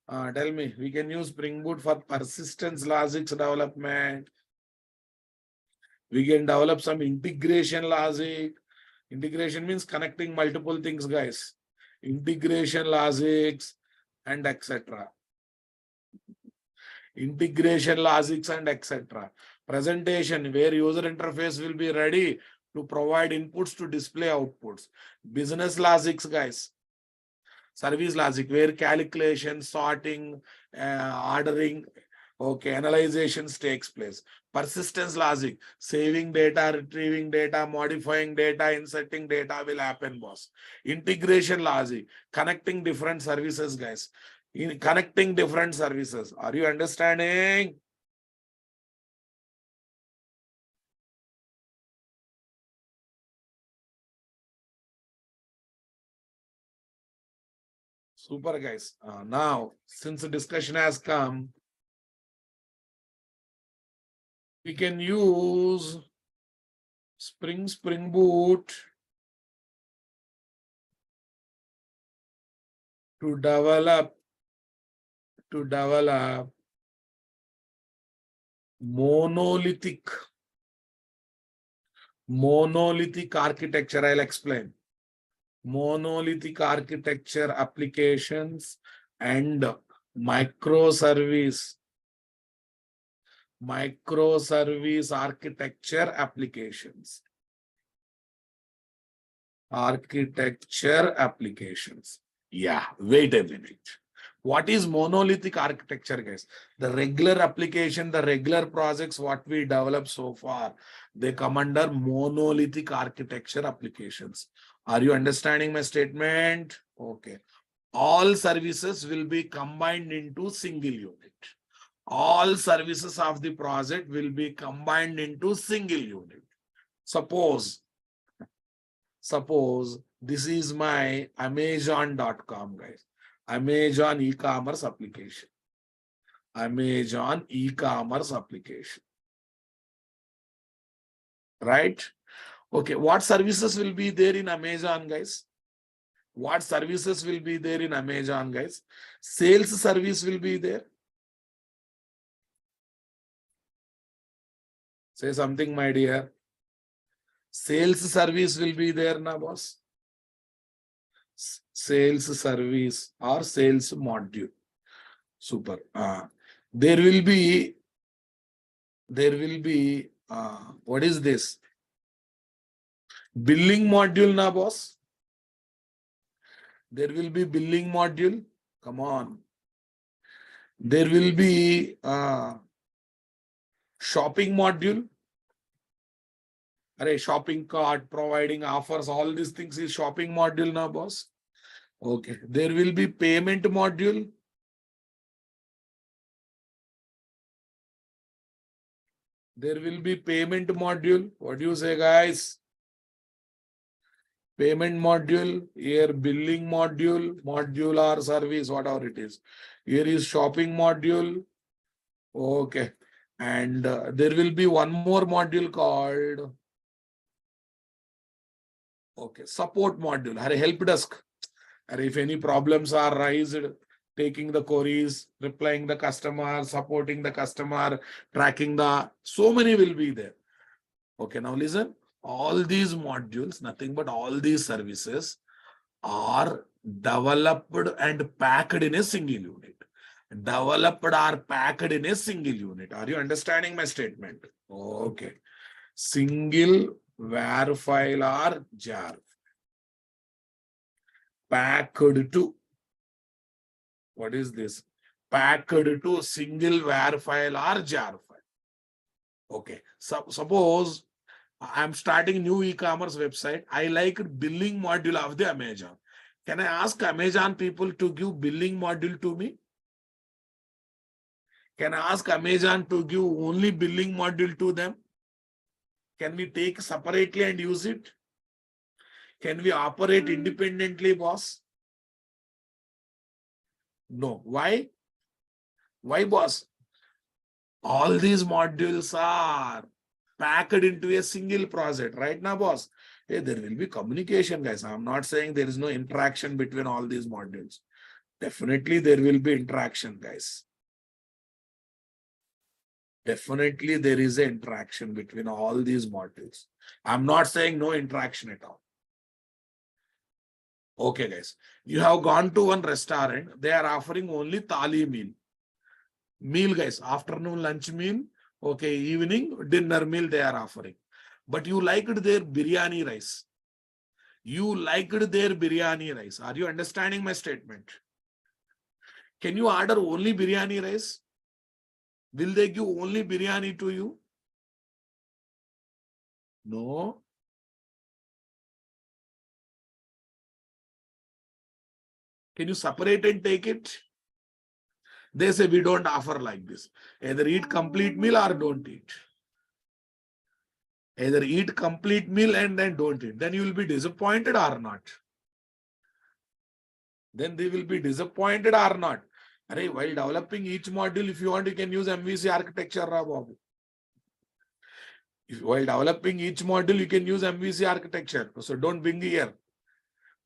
Tell me, we can use Spring Boot for persistence logics development. We can develop some integration logic. Integration means connecting multiple things, guys. Integration logics and etc. Integration logics and etc. Presentation, where user interface will be ready to provide inputs to display outputs. Business logics, guys. Service logic, where calculation, sorting, ordering, okay, analyzations takes place. Persistence logic, saving data, retrieving data, modifying data, inserting data will happen, boss. Integration logic, connecting different services, guys. In connecting different services. Are you understanding? Super, guys. Now, since the discussion has come, we can use Spring Boot to develop to develop monolithic architecture. I'll explain. Monolithic architecture applications and microservice architecture applications. Yeah, wait a minute. What is monolithic architecture, guys? The regular application, the regular projects, what we developed so far, they come under monolithic architecture applications. Are you understanding my statement? Okay. All services will be combined into single unit. All services of the project will be combined into single unit. Suppose this is my Amazon.com, guys. Amazon e-commerce application. Amazon e-commerce application. Right? Okay. What services will be there in Amazon, guys? What services will be there in Amazon, guys? Sales service will be there. Say something, my dear. Sales service will be there, na boss? Sales service or sales module. Super. There will be what is this? Billing module, na boss? There will be billing module. Come on. There will be shopping module. Shopping cart, providing offers, all these things is shopping module now, boss. Okay. There will be payment module. There will be payment module. What do you say, guys? Payment module. Here, billing module or service, whatever it is. Here is shopping module. Okay. And there will be one more module called support module. Help desk. If any problems are raised, taking the queries, replying the customer, supporting the customer, tracking so many will be there. Okay, now listen. All these modules, nothing but all these services are developed and packed in a single unit. Developed or packed in a single unit. Are you understanding my statement? Okay. Single WAR file or jar. Packed to, what is this? Packed to single WAR file or jar file. Okay. Suppose I'm starting new e-commerce website. I like billing module of the Amazon. Can I ask Amazon people to give billing module to me? Can I ask Amazon to give only billing module to them? Can we take separately and use it? Can we operate independently, boss? No. Why? Why, boss? All these modules are packed into a single project, right now, boss? Hey, there will be communication, guys. I'm not saying there is no interaction between all these modules. Definitely there will be interaction, guys. Definitely there is an interaction between all these modules. I'm not saying no interaction at all. Okay, guys. You have gone to one restaurant. They are offering only thali meal. Meal, guys. Afternoon lunch meal. Okay, evening dinner meal they are offering. But you liked their biryani rice. You liked their biryani rice. Are you understanding my statement? Can you order only biryani rice? Will they give only biryani to you? No. Can you separate and take it? They say we don't offer like this. Either eat complete meal or don't eat. Either eat complete meal and then don't eat. Then you will be disappointed or not. Then they will be disappointed or not. While developing each module, if you want, you can use MVC architecture. While developing each module, you can use MVC architecture. So don't bring here.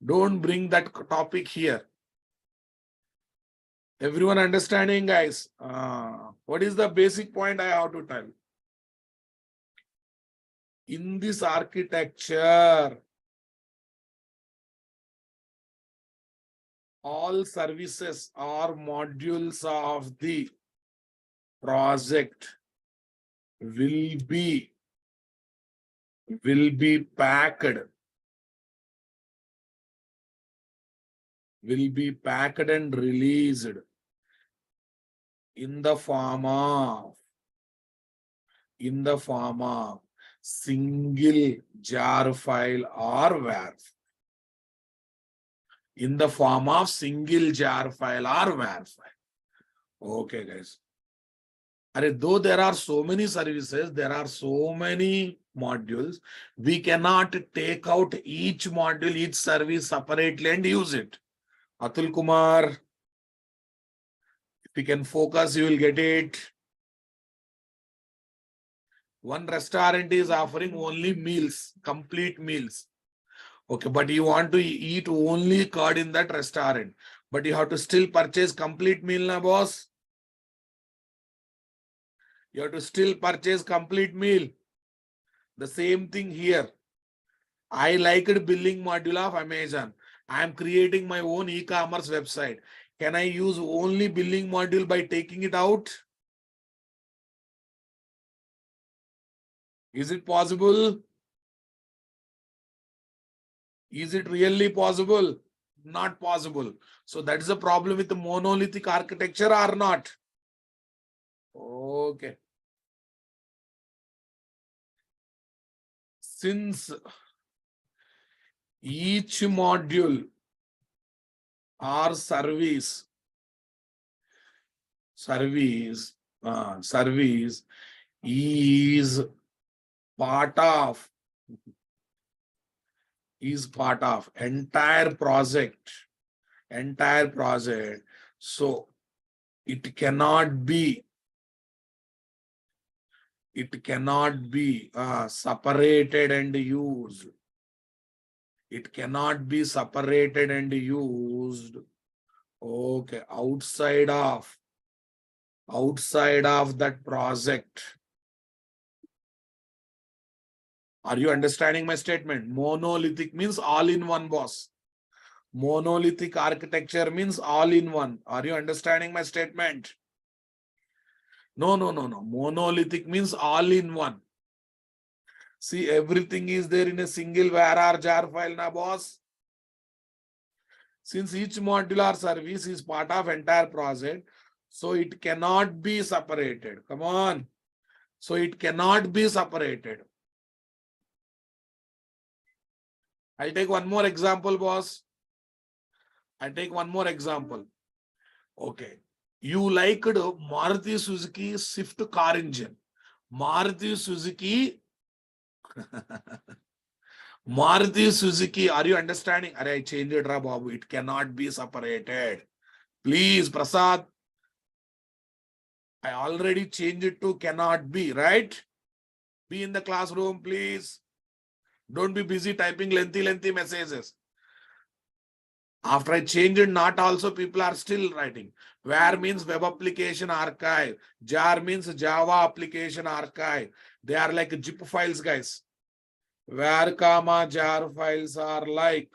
Don't bring that topic here. Everyone understanding, guys? What is the basic point I have to tell? In this architecture, all services or modules of the project will be packed and released in the form of single jar file or WAR. In the form of single jar file or WAR file. Okay, guys. Though there are so many services, there are so many modules, we cannot take out each module, each service separately and use it. Atul Kumar, if you can focus, you will get it. One restaurant is offering only meals, complete meals. Okay, but you want to eat only curd in that restaurant, but you have to still purchase complete meal, na boss? You have to still purchase complete meal. The same thing here. I liked billing module of Amazon. I am creating my own e-commerce website. Can I use only billing module by taking it out? Is it possible? Is it really possible? Not possible. So that is the problem with the monolithic architecture or not? Okay. Since each module or service is part of entire project. So it cannot be separated and used. It cannot be separated and used. Okay, outside of that project. Are you understanding my statement? Monolithic means all in one, boss. Monolithic architecture means all in one. Are you understanding my statement? No. Monolithic means all in one. See, everything is there in a single var or jar file, na boss. Since each modular service is part of entire project, so it cannot be separated. Come on. So it cannot be separated. I'll take one more example, boss. I'll take one more example. Okay. You liked Maruti Suzuki Swift car engine. Maruti Suzuki, are you understanding? I changed it, Babu. It cannot be separated. Please, Prasad. I already changed it to cannot be, right? Be in the classroom, please. Don't be busy typing lengthy messages. After I changed it, not also, people are still writing. Where means web application archive. Jar means Java application archive. They are like zip files, guys. Where comma jar files are like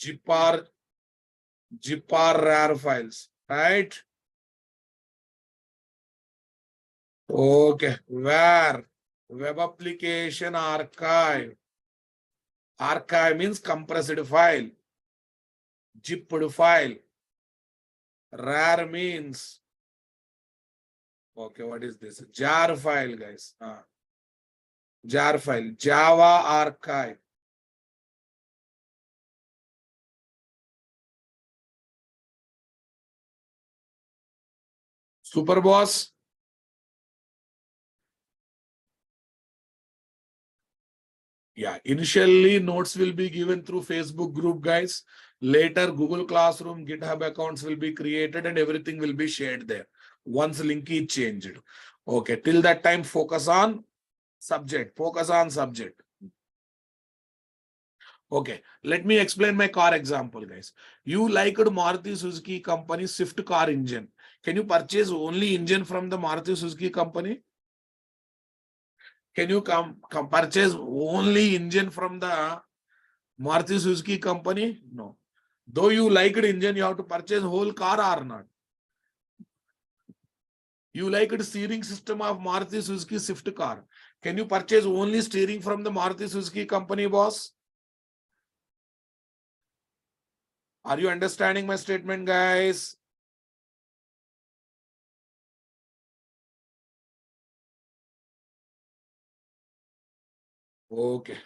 zip or rar files, right? Okay, where web application archive. Archive means compressed file. Zipped file. Rar means, okay, what is this? Jar file, guys. Jar file. Java archive. Super boss. Yeah, initially notes will be given through Facebook group, guys. Later, Google Classroom, GitHub accounts will be created and everything will be shared there once link is changed. Okay, till that time, focus on subject. Okay, let me explain my car example, guys. You liked Maruti Suzuki company Swift car engine. Can you purchase only engine from the Maruti Suzuki company? Can you purchase only engine from the Maruti Suzuki company? No. Though you liked engine, you have to purchase whole car or not. You liked steering system of Maruti Suzuki Swift car. Can you purchase only steering from the Maruti Suzuki company, boss? Are you understanding my statement, guys? Okay.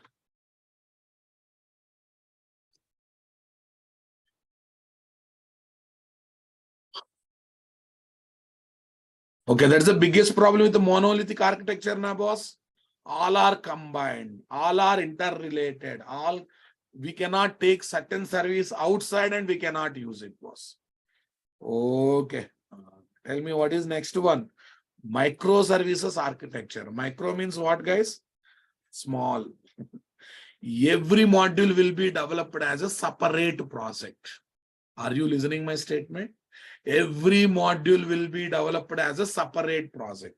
Okay, that's the biggest problem with the monolithic architecture now, boss. All are combined, all are interrelated, all we cannot take certain service outside and we cannot use it, boss. Okay. Tell me what is next one? Microservices architecture. Micro means what, guys? Small. Every module will be developed as a separate project. Are you listening my statement? Every module will be developed as a separate project.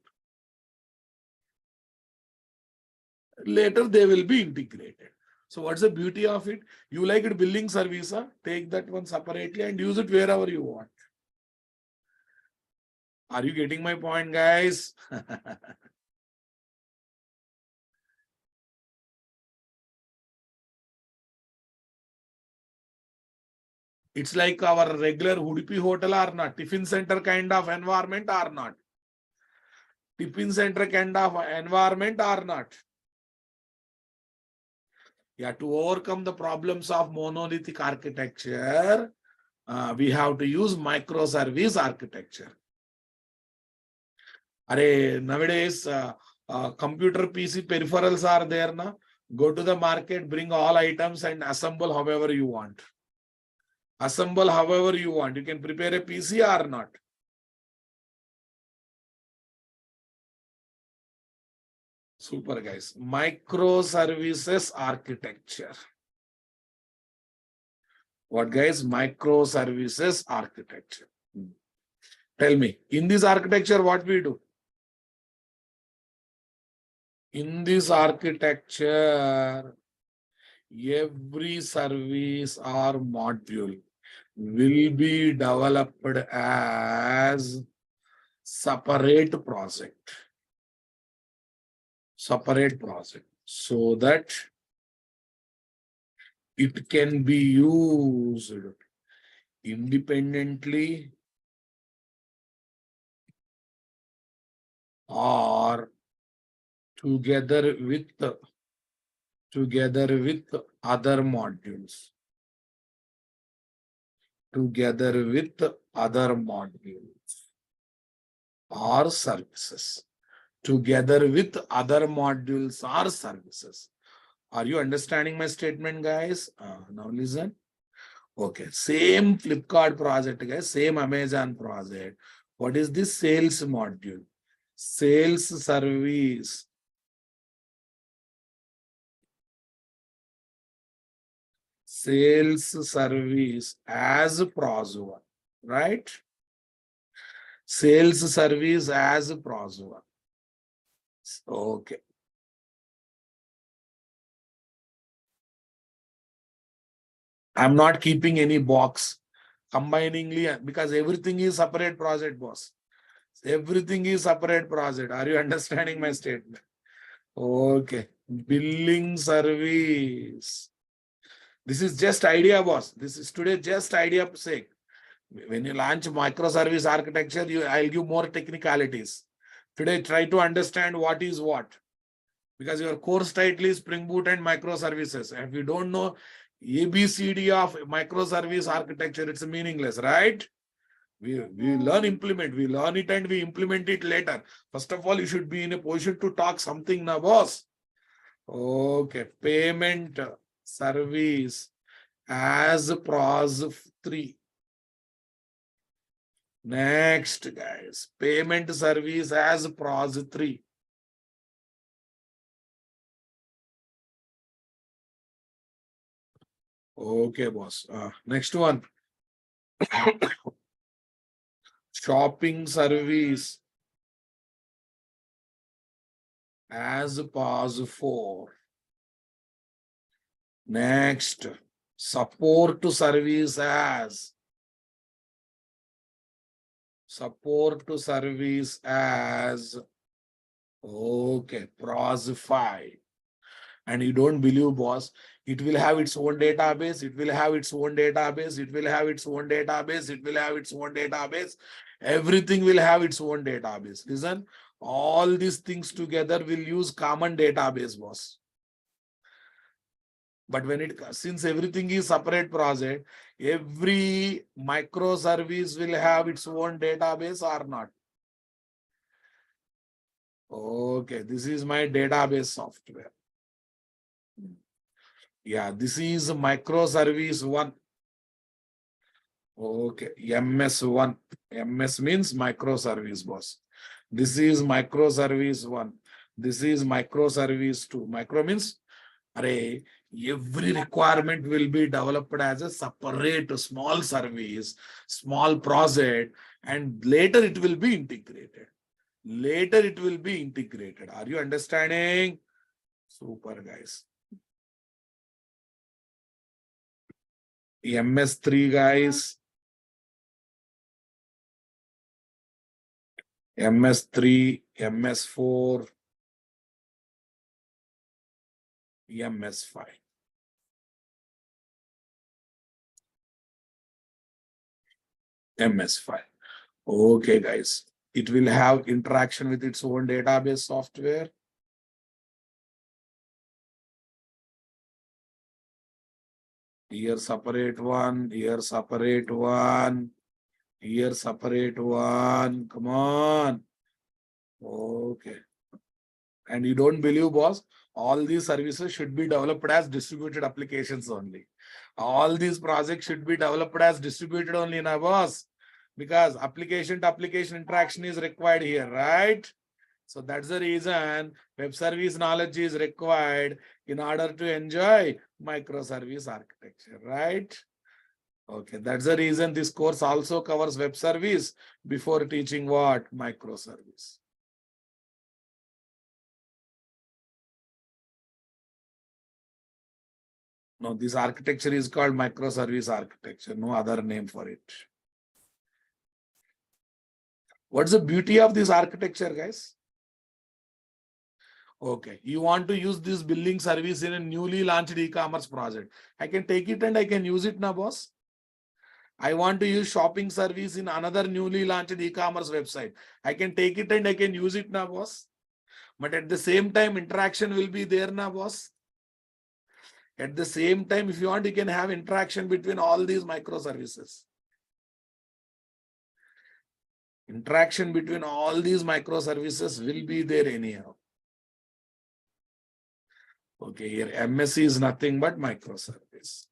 Later, they will be integrated. So what's the beauty of it? You like it billing service, huh? Take that one separately and use it wherever you want. Are you getting my point, guys? It's like our regular Udupi hotel or not, tiffin center kind of environment or not. Tiffin center kind of environment or not. Yeah, to overcome the problems of monolithic architecture, we have to use microservice architecture. Nowadays, computer PC peripherals are there now. Go to the market, bring all items and assemble however you want. Assemble however you want. You can prepare a PC or not. Super, guys. Microservices architecture. What, guys? Microservices architecture. Tell me, in this architecture, what we do? In this architecture, every service or module will be developed as separate project. Separate project. So that it can be used independently or together with other modules. Together with other modules or services. Together with other modules or services. Are you understanding my statement, guys? Now listen. Okay, same Flipkart project, guys, same Amazon project. What is this sales module? Sales service. Sales service as PROS1, right? Sales service as PROS1. Okay. I'm not keeping any box combiningly because everything is separate project, boss. Everything is separate project. Are you understanding my statement? Okay. Billing service. This is just idea, boss. This is today just idea sake. When you launch microservice architecture, I'll give more technicalities. Today, try to understand what is what. Because your course title is Spring Boot and microservices. If you don't know ABCD of microservice architecture, it's meaningless, right? We learn implement. We learn it and we implement it later. First of all, you should be in a position to talk something now, boss. Okay, payment service as PROS3. Next, guys, payment service as PROS3. Okay, boss. Next one. Shopping service as PAS 4. Next, support to service as okay, PROS 5. And you don't believe, boss, it will have its own database, it will have its own database, it will have its own database, it will have its own database. Everything will have its own database. Listen, all these things together will use common database, boss. But since everything is separate project, every microservice will have its own database or not. Okay, this is my database software. Yeah, this is microservice 1. Okay, MS1. MS means microservice, boss. This is microservice 1. This is microservice 2. Micro means, array, every requirement will be developed as a separate small service, small project, and later it will be integrated. Later it will be integrated. Are you understanding? Super, guys. MS3, guys. MS3, MS4, MS5. MS5. Okay, guys. It will have interaction with its own database software. Here separate one, here separate one, here separate one. Come on. Okay. And you don't believe, boss, all these services should be developed as distributed applications only. All these projects should be developed as distributed only, na boss? Because application to application interaction is required here, right? So that's the reason web service knowledge is required in order to enjoy microservice architecture, right? Okay, that's the reason this course also covers web service before teaching what? Microservice. No, this architecture is called microservice architecture, no other name for it. What's the beauty of this architecture, guys? Okay, you want to use this billing service in a newly launched e-commerce project. I can take it and I can use it now, boss. I want to use shopping service in another newly launched e-commerce website. I can take it and I can use it now, boss. But at the same time, interaction will be there now, boss. At the same time, if you want, you can have interaction between all these microservices. Interaction between all these microservices will be there anyhow. Okay, here MSC is nothing but microservice.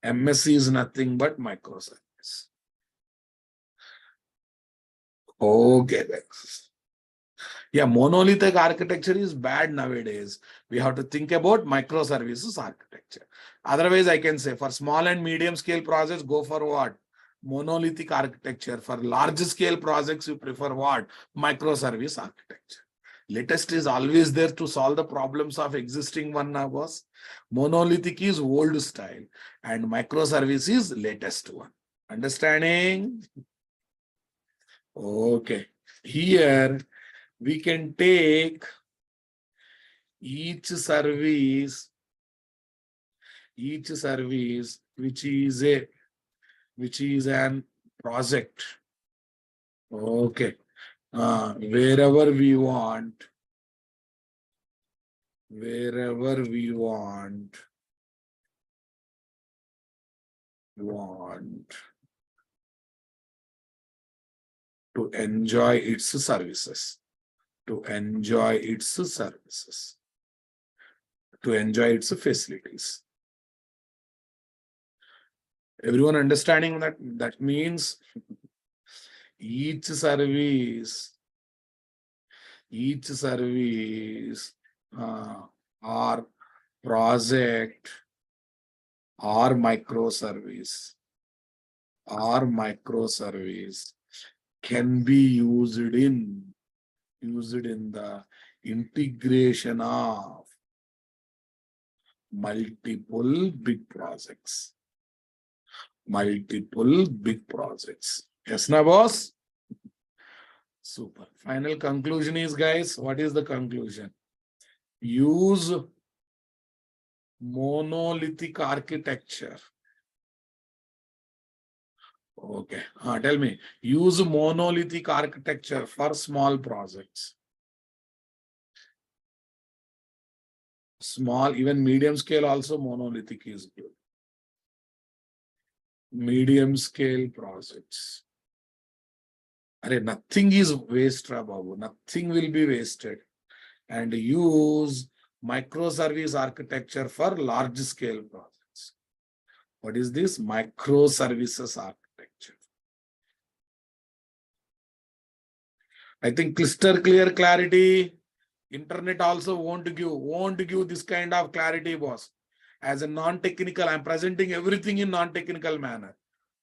MSC is nothing but microservice. Okay, guys. Yeah, monolithic architecture is bad nowadays. We have to think about microservices architecture. Otherwise, I can say for small and medium scale projects, go for what? Monolithic architecture. For large scale projects, you prefer what? Microservice architecture. Latest is always there to solve the problems of existing one now, boss. Monolithic is old style and microservice is latest one. Understanding? Okay. Here we can take each service which is an project. Okay. Wherever we want to enjoy its services, to enjoy its facilities. Everyone understanding that? That means each service each service or project or microservice can be used in the integration of multiple big projects. Yes, na boss? Super. Final conclusion is, guys, what is the conclusion? Use monolithic architecture. Okay. Tell me. Use monolithic architecture for small projects. Small, even medium scale also monolithic is good. Medium scale projects. Nothing is wasted, Babu. Nothing will be wasted. And use microservice architecture for large scale projects. What is this? Microservices architecture. I think crystal clear clarity. Internet also won't give this kind of clarity, boss. As a non-technical, I'm presenting everything in non-technical manner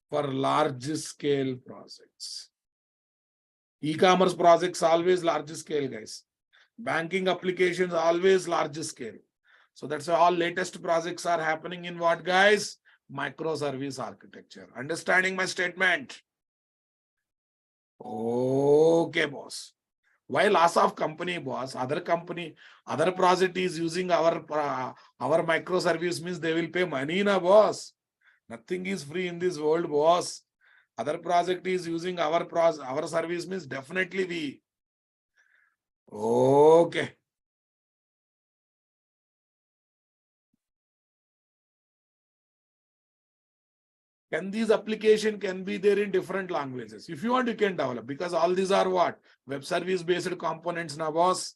for large scale projects. E-commerce projects always large scale, guys. Banking applications always large scale. So that's why all latest projects are happening in what, guys? Microservice architecture. Understanding my statement? Okay, boss. Why loss of company, boss? Other project is using our microservice, means they will pay money, na, boss. Nothing is free in this world, boss. Other project is using our service, means definitely we. Okay. Can these application can be there in different languages? If you want, you can develop, because all these are what? Web service based components, na, boss.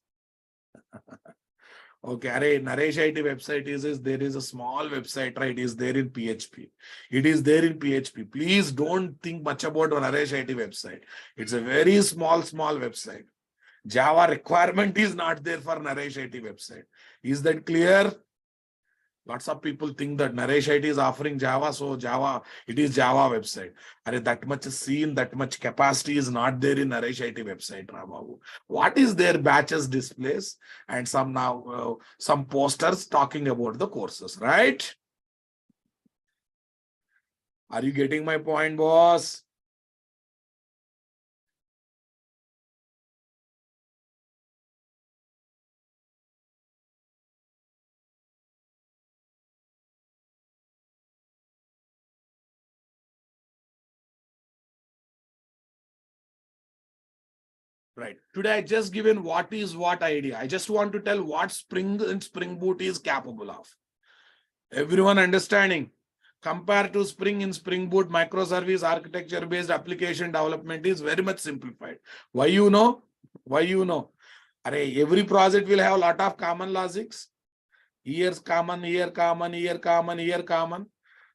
Okay, Naresh IT website is there is a small website, right? Is there in PHP. It is there in PHP. Please don't think much about Naresh IT website. It's a very small website. Java requirement is not there for Naresh IT website. Is that clear? Lots of people think that Naresh IT is offering Java, so it is Java website. That much scene, that much capacity is not there in Naresh IT website, Rababu. What is their batches displays and some posters talking about the courses, right? Are you getting my point, boss? Right. Today I just given what is what idea. I just want to tell what Spring and Spring Boot is capable of. Everyone understanding? Compared to Spring, in Spring Boot, microservice architecture based application development is very much simplified. Why you know? Every project will have a lot of common logics. Years common, year common.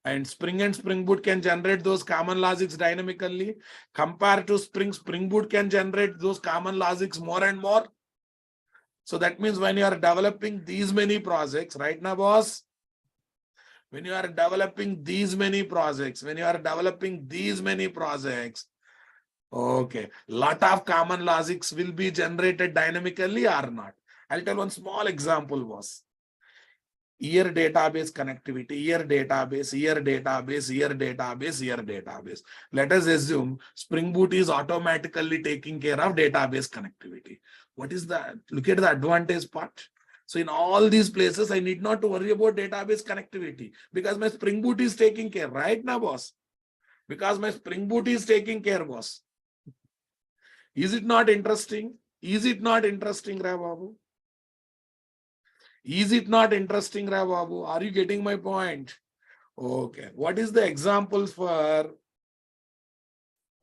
And Spring Boot can generate those common logics dynamically. Compared to Spring Boot can generate those common logics more and more. So that means when you are developing these many projects, right now, boss? When you are developing these many projects, okay, lot of common logics will be generated dynamically or not. I'll tell one small example, boss. Year database connectivity, year database. Let us assume Spring Boot is automatically taking care of database connectivity. What is that? Look at the advantage part. So in all these places, I need not to worry about database connectivity because my Spring Boot is taking care, right now, boss? Because my Spring Boot is taking care, boss. Is it not interesting? Rababu? Is it not interesting, Rababu? Are you getting my point? Okay. What is the example for?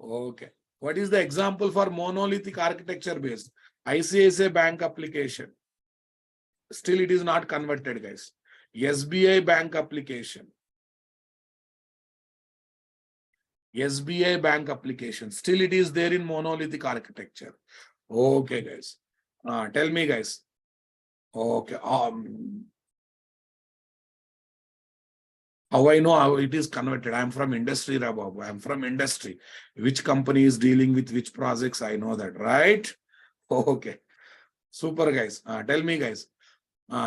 Okay. What is the example for monolithic architecture based? ICICI Bank application. Still, it is not converted, guys. SBI Bank application. SBI Bank application. Still, it is there in monolithic architecture. Okay, guys. Tell me, guys. Okay. How I know how it is converted? I'm from industry, Rababu. I'm from industry. Which company is dealing with which projects? I know that, right? Okay. Super, guys. Tell me, guys.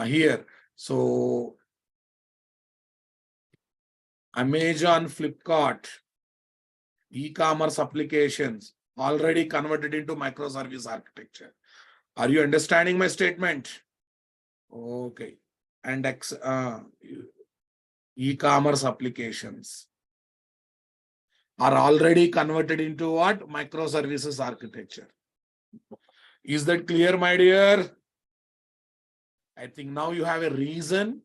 Here. So, Amazon, Flipkart, e-commerce applications already converted into microservice architecture. Are you understanding my statement? Okay. And e-commerce applications are already converted into what? Microservices architecture. Is that clear, my dear? I think now you have a reason.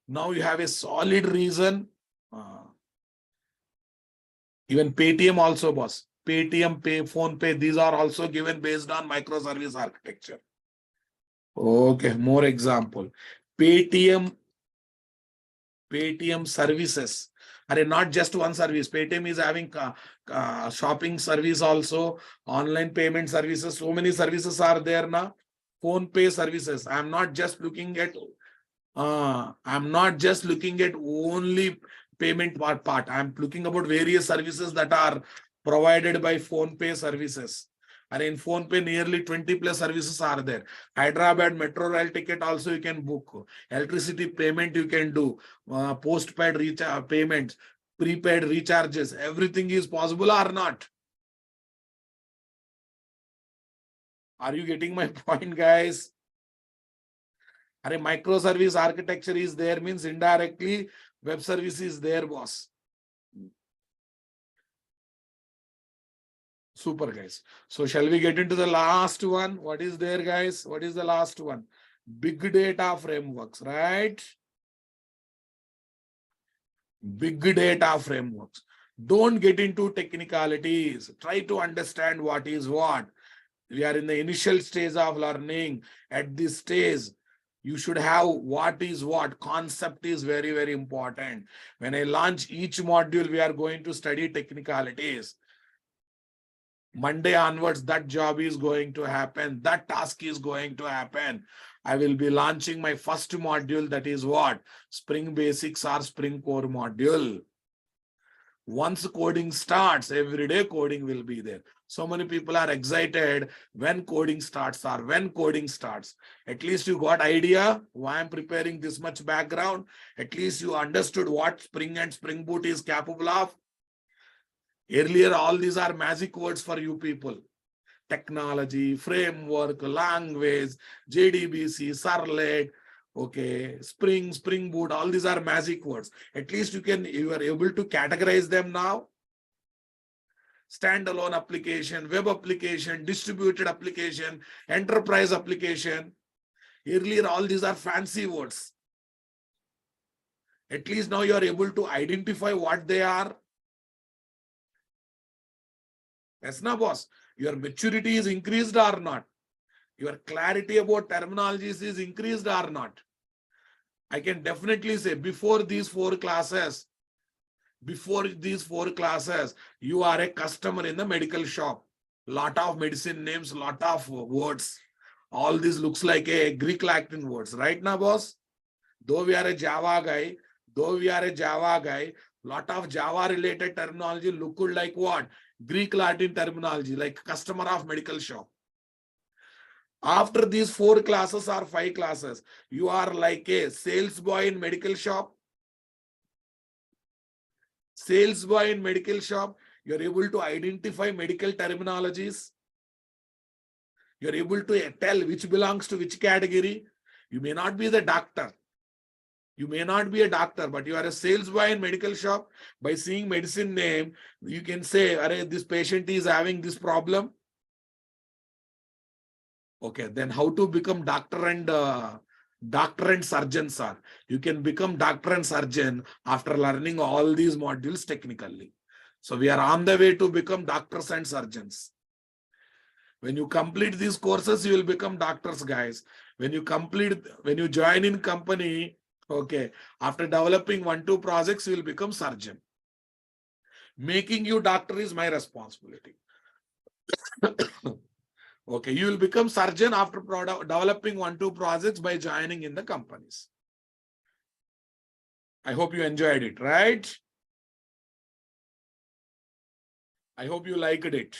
Now you have a solid reason. Even Paytm also, boss. Paytm, PhonePe, these are also given based on microservice architecture. Okay, more example. Paytm services are not just one service. Paytm is having shopping service also, online payment services. So many services are there now. PhonePe services. I'm not just looking at only payment part. I'm looking about various services that are provided by PhonePe services. And in PhonePe, nearly 20 plus services are there. Hyderabad Metro Rail ticket also you can book. Electricity payment you can do. Postpaid payments, prepaid recharges. Everything is possible or not? Are you getting my point, guys? A microservice architecture is there means indirectly web service is there, boss. Super, guys. So shall we get into the last one? What is there, guys? What is the last one? Big data frameworks, right? Big data frameworks. Don't get into technicalities. Try to understand what is what. We are in the initial stage of learning. At this stage, you should have what is what. Concept is very, very important. When I launch each module, we are going to study technicalities. Monday onwards, that job is going to happen. That task is going to happen. I will be launching my first module. That is what? Spring Basics or Spring Core module. Once coding starts, every day coding will be there. So many people are excited when coding starts or when coding starts. At least you got idea why I'm preparing this much background. At least you understood what Spring and Spring Boot is capable of. Earlier, all these are magic words for you people. Technology, framework, language, JDBC, Servlet, okay, Spring Boot, all these are magic words. At least you are able to categorize them now. Standalone application, web application, distributed application, enterprise application. Earlier, all these are fancy words. At least now you are able to identify what they are. Yes, na boss. Your maturity is increased or not? Your clarity about terminologies is increased or not? I can definitely say before these four classes, you are a customer in the medical shop. Lot of medicine names, lot of words. All this looks like a Greek Latin words, right now, boss? Though we are a Java guy, lot of Java related terminology looked like what? Greek Latin terminology, like customer of medical shop. After these 4 classes or 5 classes, you are like a sales boy in medical shop. Sales boy in medical shop, you're able to identify medical terminologies. You're able to tell which belongs to which category. You may not be the doctor. You may not be a doctor, but you are a sales boy in medical shop. By seeing medicine name, you can say, this patient is having this problem. Okay, then how to become doctor and surgeon, sir? You can become doctor and surgeon after learning all these modules technically. So we are on the way to become doctors and surgeons. When you complete these courses, you will become doctors, guys. When you join in company, okay, after developing 1-2 projects, you will become surgeon. Making you doctor is my responsibility. Okay, you will become surgeon after developing 1-2 projects by joining in the companies. I hope you enjoyed it, right? I hope you liked it.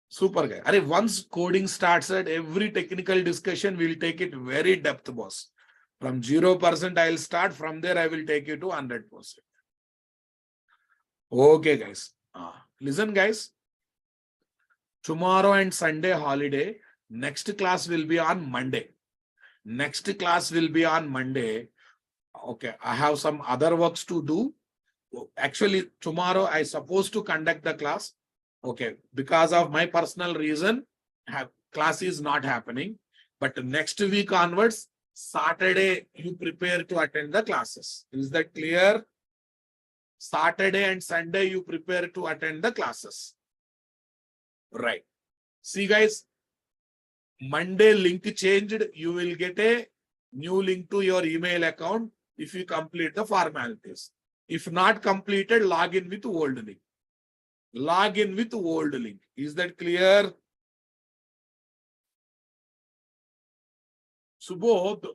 Super guy. Once coding starts at every technical discussion, we'll take it very depth, boss. From 0%, I'll start. From there, I will take you to 100%. Okay, guys. Listen, guys. Tomorrow and Sunday holiday. Next class will be on Monday. Next class will be on Monday. Okay, I have some other works to do. Actually, tomorrow I supposed to conduct the class. Okay, because of my personal reason, class is not happening. But next week onwards, Saturday, you prepare to attend the classes. Is that clear? Saturday and Sunday, you prepare to attend the classes. Right. See, guys, Monday link changed. You will get a new link to your email account if you complete the formalities. If not completed, log in with old link. Log in with old link. Is that clear? Subodh,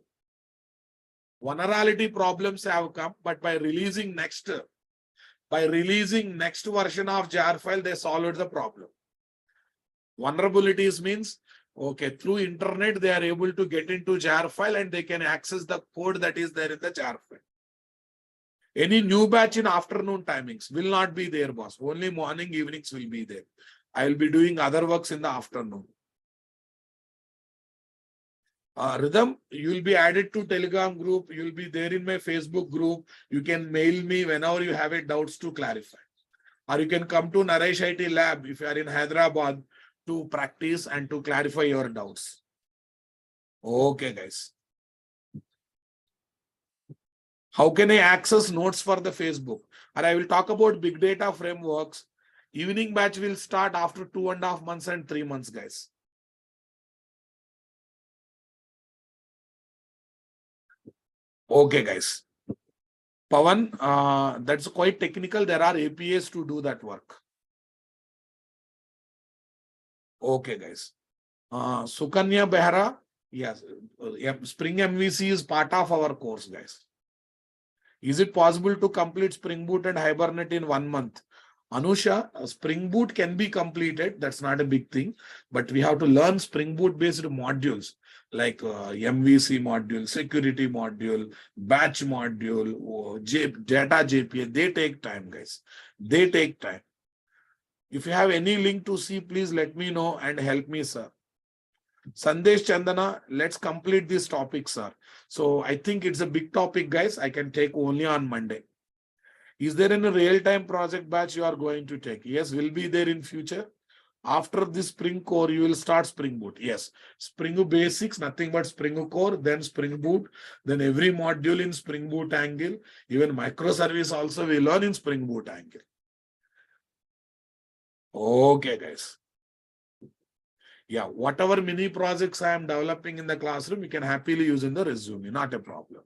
vulnerability problems have come, but by releasing next version of jar file, they solved the problem. Vulnerabilities means, okay, through internet, they are able to get into jar file and they can access the code that is there in the jar file. Any new batch in afternoon timings will not be there, boss. Only morning, evenings will be there. I will be doing other works in the afternoon. Rhythm, you will be added to Telegram group. You will be there in my Facebook group. You can mail me whenever you have a doubts to clarify. Or you can come to Naresh IT Lab if you are in Hyderabad to practice and to clarify your doubts. Okay, guys. How can I access notes for the Facebook? And I will talk about big data frameworks. Evening batch will start after 2.5 months and 3 months, guys. Okay, guys. Pawan, that's quite technical. There are APIs to do that work. Okay, guys. Sukanya Behra, yes. Spring MVC is part of our course, guys. Is it possible to complete Spring Boot and Hibernate in 1 month? Anusha, Spring Boot can be completed. That's not a big thing. But we have to learn Spring Boot based modules like MVC module, security module, batch module, data JPA. They take time, guys. They take time. If you have any link to see, please let me know and help me, sir. Sandesh Chandana, let's complete this topic, sir. So I think it's a big topic, guys. I can take only on Monday. Is there any real-time project batch you are going to take? Yes, will be there in future. After this Spring Core, you will start Spring Boot. Yes, Spring Basics, nothing but Spring Core, then Spring Boot, then every module in Spring Boot angle. Even microservice also we learn in Spring Boot angle. Okay, guys. Yeah, whatever mini projects I am developing in the classroom, you can happily use in the resume, not a problem.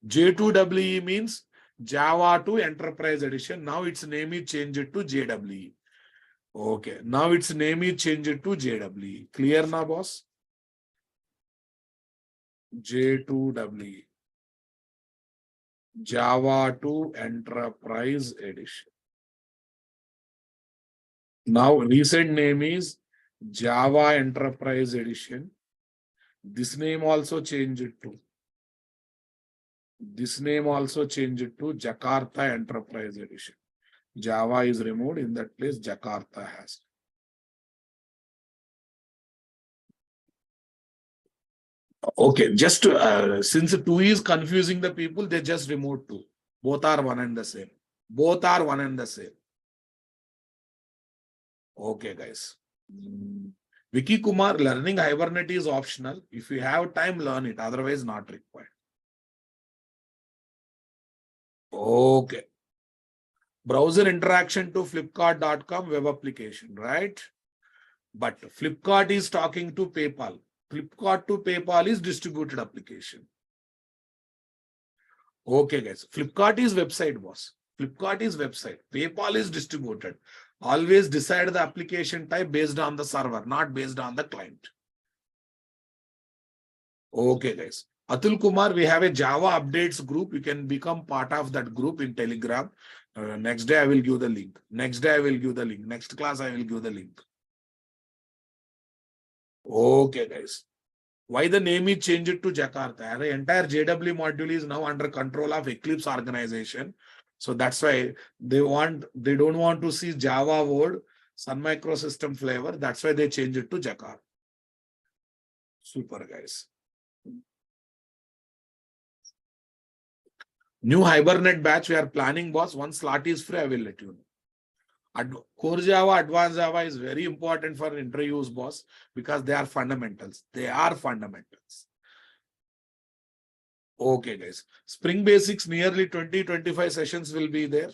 J2EE means Java 2 Enterprise Edition. Now its name is changed to JEE. Okay, now its name is changed to JEE. Clear now, boss? J2EE. Java 2 Enterprise Edition. Now recent name is Java Enterprise Edition. This name also changed to. This name also changed to Jakarta Enterprise Edition. Java is removed. In that place, Jakarta has. Okay, just since 2 is confusing the people, they just removed 2. Both are one and the same. Both are one and the same. Okay, guys. Vicky Kumar, learning Hibernate is optional. If you have time, learn it. Otherwise, not required. Okay. Browser interaction to Flipkart.com web application, right? But Flipkart is talking to PayPal. Flipkart to PayPal is distributed application. Okay, guys. Flipkart is website, boss. Flipkart is website. PayPal is distributed. Always decide the application type based on the server, not based on the client. Okay, guys. Atul Kumar, we have a Java updates group. You can become part of that group in Telegram. Next day, I will give the link. Next day, I will give the link. Next class, I will give the link. Okay, guys. Why the name is changed to Jakarta? The entire JW module is now under control of Eclipse organization. So that's why they don't want to see Java word, Sun Microsystem flavor. That's why they changed it to Jakarta. Super, guys. New Hibernate batch we are planning, boss. Once slot is free, I will let you know. Core Java, Advanced Java is very important for interviews, boss, because they are fundamentals. They are fundamentals. Okay, guys. Spring Basics, nearly 20-25 sessions will be there.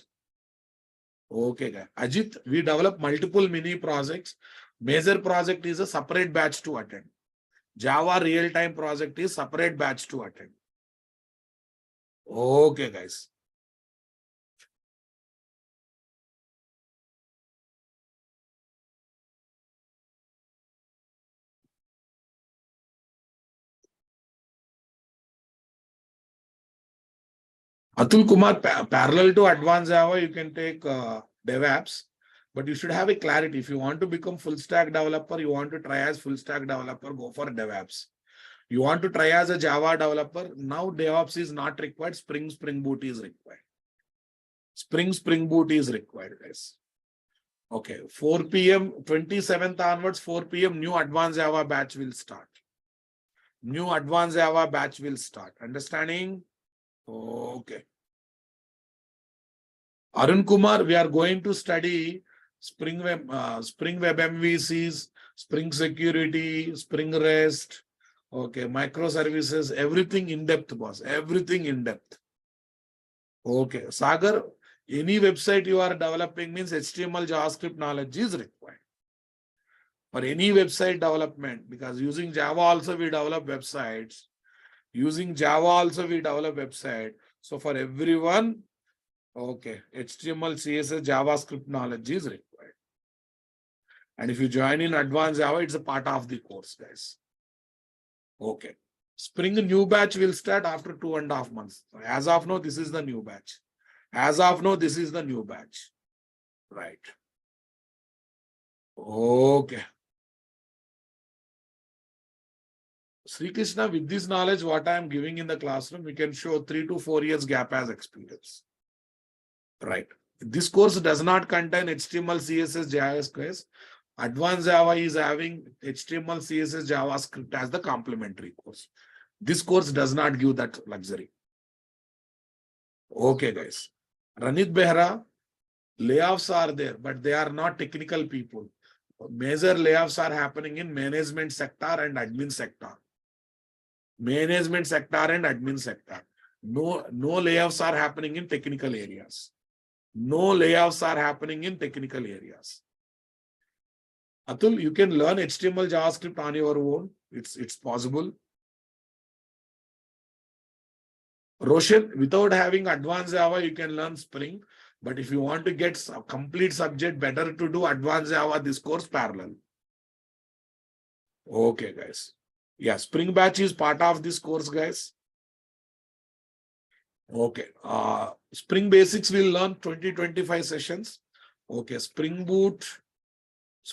Okay, guys. Ajit, we develop multiple mini projects. Major project is a separate batch to attend. Java real-time project is separate batch to attend. Okay, guys. Atul Kumar, parallel to Advanced Java, you can take DevApps, but you should have a clarity. If you want to become full stack developer, you want to try as full stack developer, go for DevApps. You want to try as a Java developer, now DevOps is not required. Spring Boot is required. Spring Boot is required, guys. Okay, 4 p.m., 27th onwards, 4 p.m., new Advanced Java batch will start. New Advanced Java batch will start. Understanding? Okay. Arun Kumar, we are going to study Spring Web MVCs, Spring Security, Spring REST, okay, microservices, everything in depth, boss. Everything in depth. Okay. Sagar, any website you are developing means HTML, JavaScript knowledge is required. For any website development, because using Java also we develop websites. Using Java also we develop website. So for everyone, okay, HTML, CSS, JavaScript knowledge is required. And if you join in Advanced Java, it's a part of the course, guys. Okay. Spring new batch will start after 2.5 months. As of now, this is the new batch. As of now, this is the new batch. Right. Okay. Sri Krishna, with this knowledge, what I am giving in the classroom, we can show 3 to 4 years gap as experience. Right. This course does not contain HTML, CSS, JavaScript. Advanced Java is having HTML, CSS, JavaScript as the complementary course. This course does not give that luxury. Okay, guys. Ranit Behra, layoffs are there, but they are not technical people. Major layoffs are happening in management sector and admin sector. Management sector and admin sector. No layoffs are happening in technical areas. No layoffs are happening in technical areas. Atul, you can learn HTML, JavaScript on your own. It's possible. Roshan, without having Advanced Java, you can learn Spring. But if you want to get a complete subject, better to do Advanced Java, this course parallel. Okay, guys. Yeah, Spring Batch is part of this course, guys. Okay. Spring Basics will learn 20-25 sessions. Okay, Spring Boot.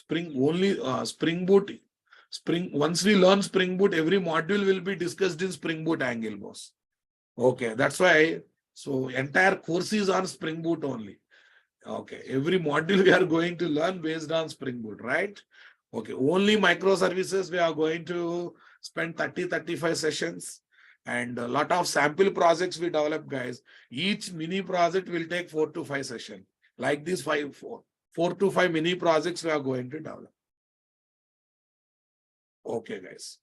Once we learn Spring Boot, every module will be discussed in Spring Boot angle, boss. Okay, that's why. So entire course is on Spring Boot only. Okay, every module we are going to learn based on Spring Boot, right? Okay, only microservices we are going to spend 30-35 sessions, and a lot of sample projects we develop, guys. Each mini project will take 4 to 5 sessions. Like this 4 to 5 mini projects we are going to develop. Okay, guys.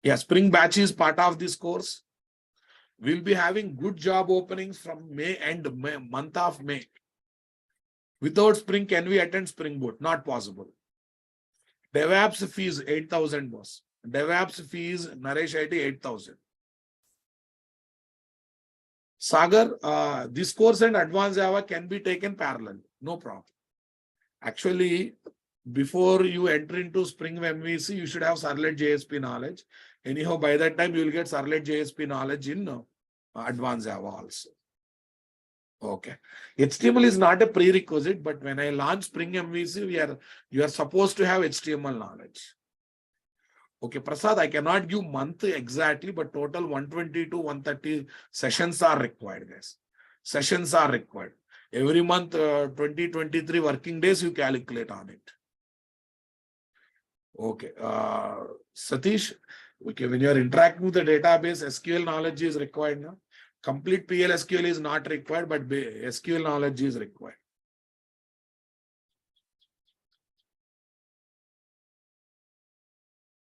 Yeah, Spring Batch is part of this course. We'll be having good job openings from month of May. Without Spring, can we attend Spring Boot? Not possible. DevApps fees 8,000, boss. DevApps fees, Naresh IT 8,000. Sagar, this course and advanced Java can be taken parallel. No problem. Actually, before you enter into Spring MVC, you should have Servlet JSP knowledge. Anyhow, by that time, you will get Servlet JSP knowledge in advanced Java also. Okay. HTML is not a prerequisite, but when I launch Spring MVC, you are supposed to have HTML knowledge. Okay, Prasad, I cannot give month exactly, but total 120 to 130 sessions are required, guys. Sessions are required. Every month, 23 working days, you calculate on it. Okay. Satish, okay, when you are interacting with the database, SQL knowledge is required now. Complete PLSQL is not required, but SQL knowledge is required.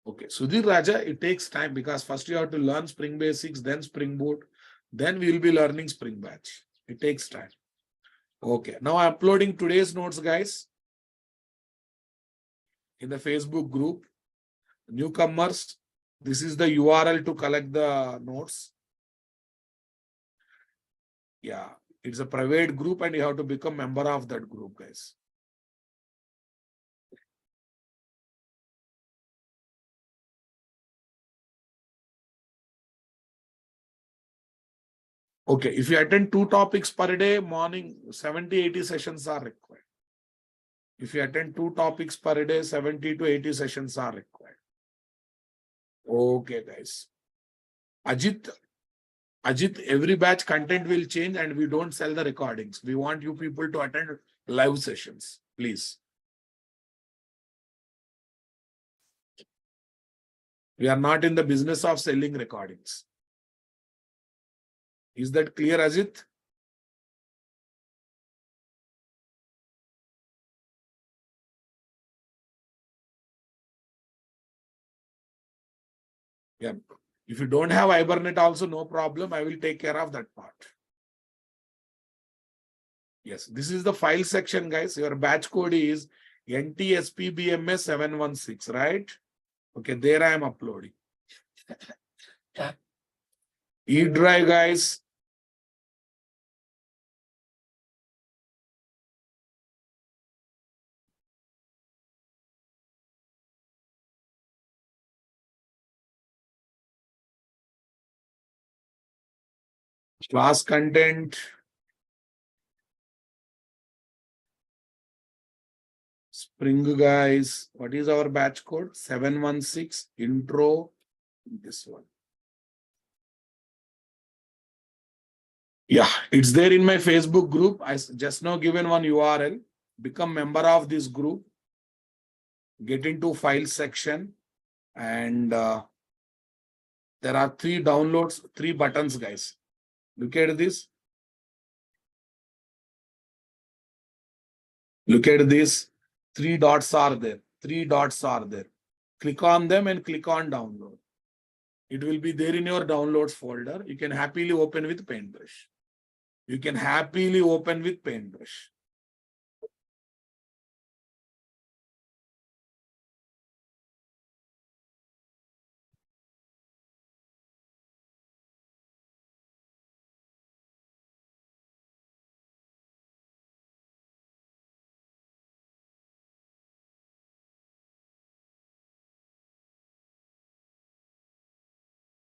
Okay, Sudhir Raja, it takes time because first you have to learn Spring Basics, then Spring Boot, then we will be learning Spring Batch. It takes time. Okay, now I'm uploading today's notes, guys, in the Facebook group. Newcomers, this is the URL to collect the notes. Yeah, it's a private group and you have to become member of that group, guys. Okay, if you attend 2 topics per day, morning 70-80 sessions are required. If you attend 2 topics per day, 70 to 80 sessions are required. Okay, guys. Ajit, every batch content will change and we don't sell the recordings. We want you people to attend live sessions, please. We are not in the business of selling recordings. Is that clear, Ajit? Yeah. If you don't have Hibernate also, no problem. I will take care of that part. Yes, this is the file section, guys. Your batch code is NTSPBMS 716, right? Okay, there I am uploading. E-Drive, guys. Class content. Spring, guys. What is our batch code? 716 intro. This one. Yeah, it's there in my Facebook group. I just now given one URL. Become member of this group. Get into file section. And there are 3 downloads, 3 buttons, guys. Look at this. Look at this. 3 dots are there. 3 dots are there. Click on them and click on download. It will be there in your downloads folder. You can happily open with Paintbrush. You can happily open with Paintbrush.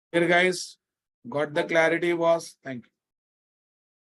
Here, guys, got the clarity, boss? Thank you.